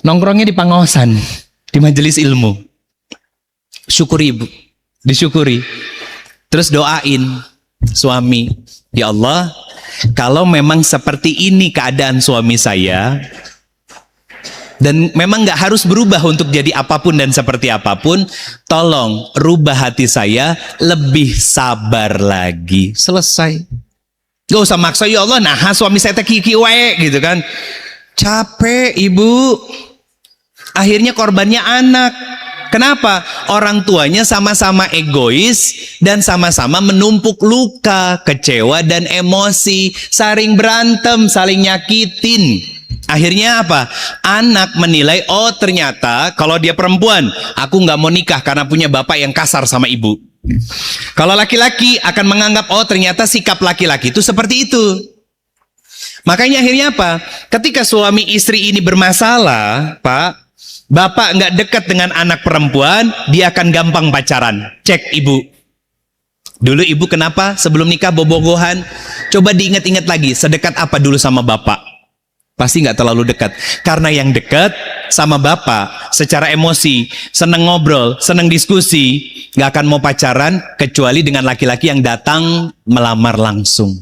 Nongkrongnya di pangosan, di majelis ilmu. Syukuri ibu, disyukuri. Terus doain suami, ya Allah, kalau memang seperti ini keadaan suami saya, dan memang gak harus berubah untuk jadi apapun dan seperti apapun, tolong rubah hati saya lebih sabar lagi. Selesai. Gak usah maksa, ya Allah, nah suami saya teh kiki wae gitu kan. Capek ibu. Akhirnya korbannya anak. Kenapa? Orang tuanya sama-sama egois dan sama-sama menumpuk luka, kecewa dan emosi, saling berantem, saling nyakitin. Akhirnya apa? Anak menilai, oh ternyata kalau dia perempuan, aku nggak mau nikah karena punya bapak yang kasar sama ibu. Kalau laki-laki akan menganggap, oh ternyata sikap laki-laki itu seperti itu. Makanya akhirnya apa? Ketika suami istri ini bermasalah, Pak, bapak nggak dekat dengan anak perempuan, dia akan gampang pacaran. Cek ibu. Dulu ibu kenapa sebelum nikah bobogohan? Coba diingat-ingat lagi, sedekat apa dulu sama bapak? Pasti nggak terlalu dekat. Karena yang dekat sama bapak secara emosi, seneng ngobrol, seneng diskusi, nggak akan mau pacaran kecuali dengan laki-laki yang datang melamar langsung.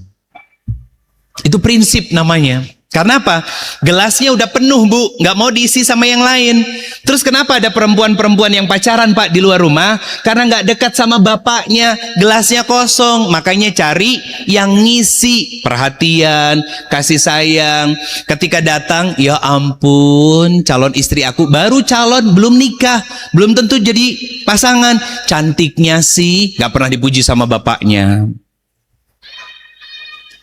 Itu prinsip namanya. Karena apa? Gelasnya udah penuh, Bu, nggak mau diisi sama yang lain. Terus kenapa ada perempuan-perempuan yang pacaran, Pak, di luar rumah? Karena nggak dekat sama bapaknya, gelasnya kosong. Makanya cari yang ngisi perhatian, kasih sayang. Ketika datang, ya ampun, calon istri aku baru calon, belum nikah, belum tentu jadi pasangan. Cantiknya sih, nggak pernah dipuji sama bapaknya.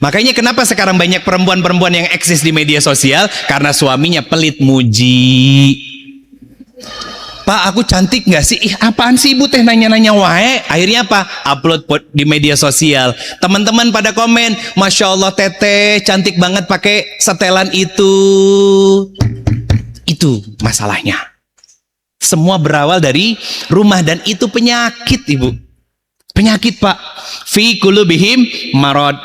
Makanya kenapa sekarang banyak perempuan-perempuan yang eksis di media sosial? Karena suaminya pelit muji. Pak, aku cantik gak sih? Ih, apaan sih ibu teh nanya-nanya wae? Akhirnya apa? Upload di media sosial. Teman-teman pada komen, Masya Allah teteh cantik banget pakai setelan itu. Itu masalahnya. Semua berawal dari rumah dan itu penyakit, ibu. Penyakit, Pak. Fi qulubihim marad.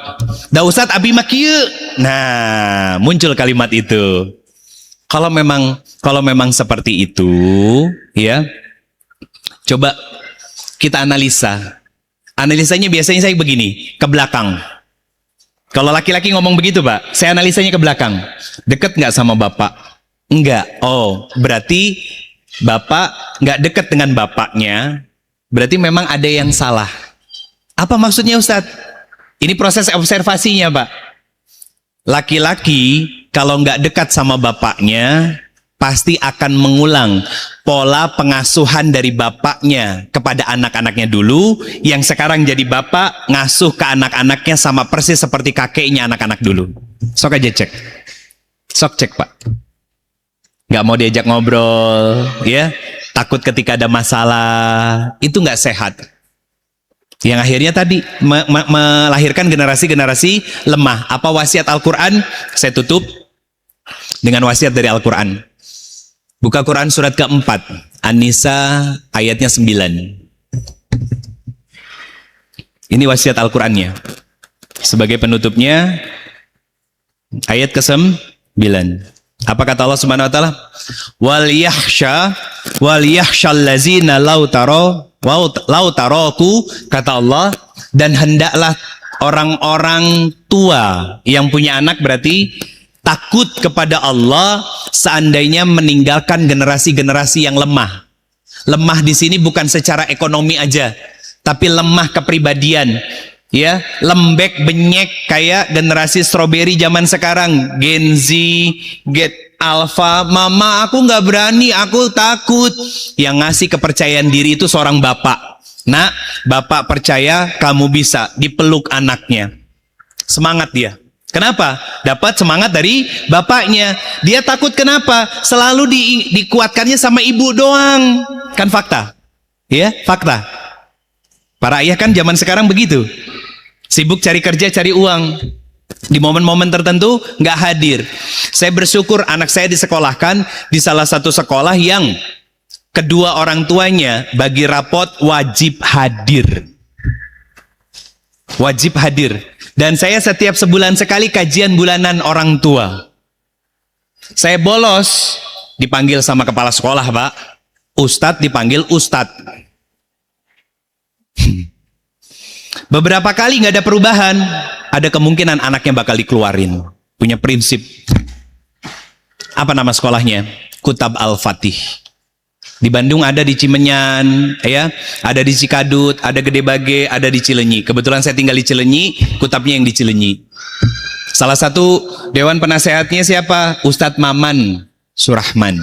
Da Ustaz abi makieu. Nah, muncul kalimat itu. Kalau memang seperti itu, ya. Coba kita analisa. Analisanya biasanya saya begini, ke belakang. Kalau laki-laki ngomong begitu, Pak, saya analisanya ke belakang. Deket nggak sama bapak? Enggak. Oh, berarti bapak nggak deket dengan bapaknya. Berarti memang ada yang salah. Apa maksudnya Ustadz? Ini proses observasinya, Pak. laki-laki kalau nggak dekat sama bapaknya, pasti akan mengulang pola pengasuhan dari bapaknya kepada anak-anaknya dulu, yang sekarang jadi bapak ngasuh ke anak-anaknya sama persis seperti kakeknya anak-anak dulu. Sok aja cek. Sok cek Pak. Nggak mau diajak ngobrol, ya. Takut ketika ada masalah, itu nggak sehat. Yang akhirnya tadi melahirkan generasi-generasi lemah. Apa wasiat Al-Quran? Saya tutup dengan wasiat dari Al-Quran. Buka Quran surat keempat, An-Nisa ayatnya 9. Ini wasiat Al-Qurannya. Sebagai penutupnya, ayat ke-9. Apa kata Allah Subhanahu wa taala? Wal yakhshal ladzina law taraku, kata Allah, dan hendaklah orang-orang tua yang punya anak, berarti takut kepada Allah seandainya meninggalkan generasi-generasi yang lemah. Lemah di sini bukan secara ekonomi aja, tapi lemah kepribadian. Ya, lembek, benyek kayak generasi strawberry zaman sekarang, Gen Z, Gen Alpha. Mama, aku nggak berani, aku takut. Yang ngasih kepercayaan diri itu seorang bapak. Nak, bapak percaya kamu bisa, dipeluk anaknya. Semangat dia. Kenapa? Dapat semangat dari bapaknya. Dia takut kenapa? Selalu dikuatkannya sama ibu doang. Kan fakta. Ya, fakta. Para ayah kan zaman sekarang begitu. Sibuk cari kerja, cari uang. Di momen-momen tertentu nggak hadir. Saya bersyukur anak saya disekolahkan di salah satu sekolah yang kedua orang tuanya bagi rapot wajib hadir. Wajib hadir. Dan saya setiap sebulan sekali kajian bulanan orang tua. Saya bolos, dipanggil sama kepala sekolah, Pak. Ustadz dipanggil Ustadz. Beberapa kali nggak ada perubahan, ada kemungkinan anaknya bakal dikeluarin. Punya prinsip. Apa nama sekolahnya? Kutab Al-Fatih. Di Bandung ada di Cimenyan, ya, ada di Cikadut, ada Gede Bage, ada di Cileunyi. Kebetulan saya tinggal di Cileunyi, kutabnya yang di Cileunyi. Salah satu dewan penasehatnya siapa? Ustadz Maman Surahman.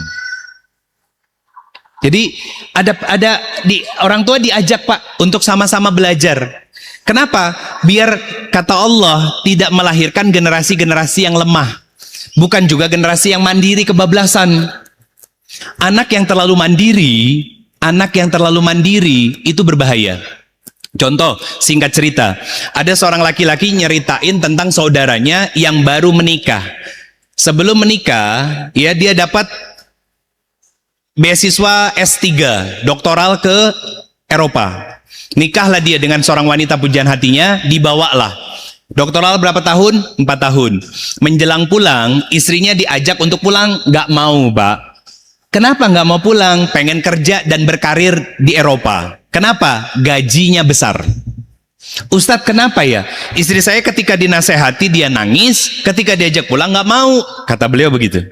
Jadi ada di orang tua diajak Pak untuk sama-sama belajar. Kenapa? Biar kata Allah tidak melahirkan generasi-generasi yang lemah. Bukan juga generasi yang mandiri kebablasan. Anak yang terlalu mandiri itu berbahaya. Contoh, singkat cerita, ada seorang laki-laki nyeritain tentang saudaranya yang baru menikah. Sebelum menikah, ya, dia dapat beasiswa S3, doktoral ke Eropa. Nikahlah dia dengan seorang wanita pujian hatinya, dibawalah. Doktoral berapa tahun? 4 tahun. Menjelang pulang, istrinya diajak untuk pulang, nggak mau, Pak. Kenapa nggak mau pulang? Pengen kerja dan berkarir di Eropa. Kenapa? Gajinya besar. Ustadz, kenapa ya? Istri saya ketika dinasehati dia nangis, ketika diajak pulang nggak mau. Kata beliau begitu.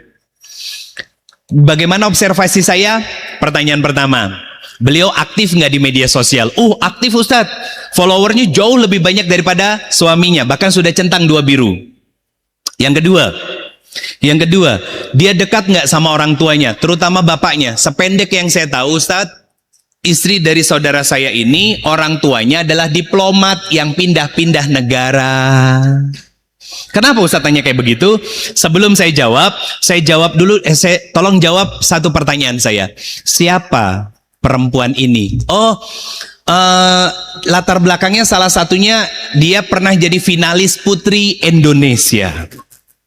Bagaimana observasi saya? Pertanyaan pertama, beliau aktif nggak di media sosial? Aktif Ustadz. Followernya jauh lebih banyak daripada suaminya, bahkan sudah centang 2 biru. Yang kedua, dia dekat nggak sama orang tuanya, terutama bapaknya? Sependek yang saya tahu Ustadz, istri dari saudara saya ini orang tuanya adalah diplomat yang pindah-pindah negara. Kenapa Ustadz tanya kayak begitu? Sebelum saya jawab dulu, tolong jawab satu pertanyaan saya. Siapa perempuan ini? Latar belakangnya salah satunya dia pernah jadi finalis Putri Indonesia.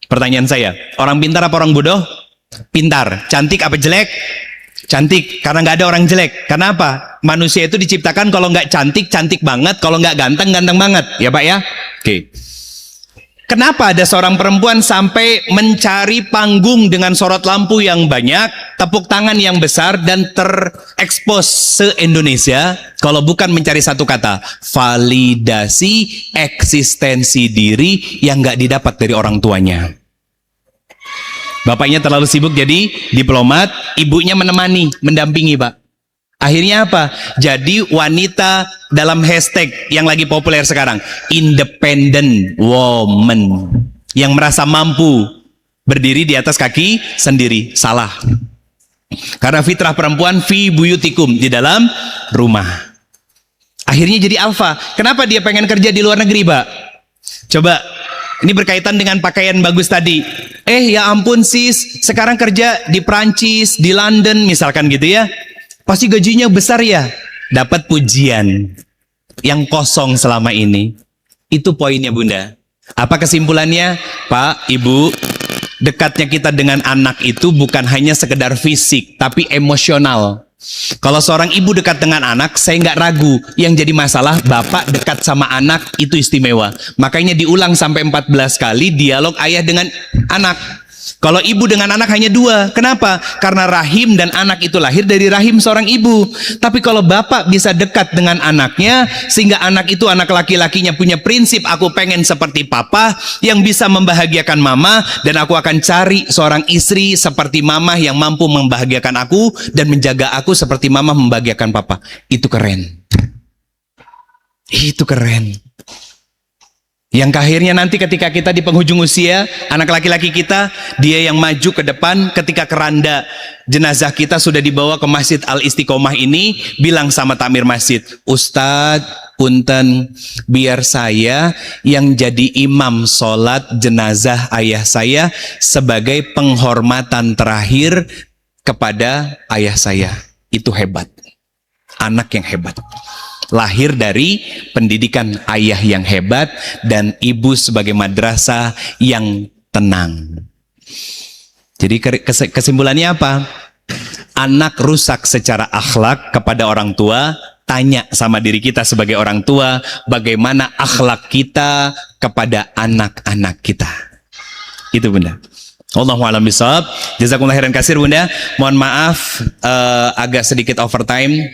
Pertanyaan saya, orang pintar apa orang bodoh? Pintar. Cantik apa jelek? Cantik, karena nggak ada orang jelek. Kenapa? Manusia itu diciptakan kalau nggak cantik, cantik banget. Kalau nggak ganteng, ganteng banget. Ya Pak ya? Oke. Kenapa ada seorang perempuan sampai mencari panggung dengan sorot lampu yang banyak, tepuk tangan yang besar, dan terekspos se-Indonesia? Kalau bukan mencari satu kata, validasi eksistensi diri yang nggak didapat dari orang tuanya. Bapaknya terlalu sibuk jadi diplomat, ibunya menemani, mendampingi Pak. Akhirnya apa? Jadi wanita dalam hashtag yang lagi populer sekarang, independent woman. yang merasa mampu berdiri di atas kaki sendiri. Salah. Karena fitrah perempuan fi buyutikum, di dalam rumah. Akhirnya jadi alfa. Kenapa dia pengen kerja di luar negeri, Pak? Coba, ini berkaitan dengan pakaian bagus tadi. Ya ampun sis, sekarang kerja di Prancis, di London misalkan gitu ya. Pasti gajinya besar ya. Dapat pujian yang kosong selama ini. Itu poinnya Bunda. Apa kesimpulannya? Pak, Ibu, dekatnya kita dengan anak itu bukan hanya sekedar fisik, tapi emosional. Kalau seorang ibu dekat dengan anak, saya nggak ragu. Yang jadi masalah, bapak dekat sama anak itu istimewa. Makanya diulang sampai 14 kali dialog ayah dengan anak. Kalau ibu dengan anak hanya 2. Kenapa? Karena rahim dan anak itu lahir dari rahim seorang ibu. Tapi kalau bapak bisa dekat dengan anaknya, sehingga anak itu, anak laki-lakinya punya prinsip, aku pengen seperti papa yang bisa membahagiakan mama, dan aku akan cari seorang istri seperti mama yang mampu membahagiakan aku dan menjaga aku seperti mama membahagiakan papa. Itu keren. Itu keren. Yang akhirnya nanti ketika kita di penghujung usia, anak laki-laki kita, dia yang maju ke depan ketika keranda jenazah kita sudah dibawa ke Masjid Al-Istiqomah ini, bilang sama takmir masjid, Ustadz, punten, biar saya yang jadi imam sholat jenazah ayah saya sebagai penghormatan terakhir kepada ayah saya. Itu hebat. Anak yang hebat. Lahir dari pendidikan ayah yang hebat dan ibu sebagai madrasah yang tenang. Jadi kesimpulannya apa? Anak rusak secara akhlak kepada orang tua. Tanya sama diri kita sebagai orang tua, bagaimana akhlak kita kepada anak-anak kita. Itu Bunda. Allahu a'lam bishawab. Jazakumullah khairan katsir Bunda. Mohon maaf agak sedikit overtime.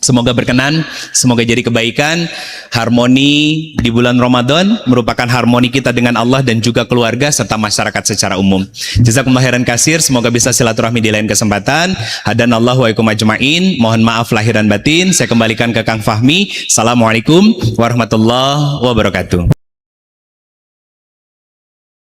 Semoga berkenan, semoga jadi kebaikan. Harmoni di bulan Ramadan merupakan harmoni kita dengan Allah dan juga keluarga serta masyarakat secara umum. Jazakumullah khairan katsir, semoga bisa silaturahmi di lain kesempatan. Hadanallahu wa ikum ajmain. Mohon maaf lahir dan batin. Saya kembalikan ke Kang Fahmi. Assalamualaikum warahmatullahi wabarakatuh.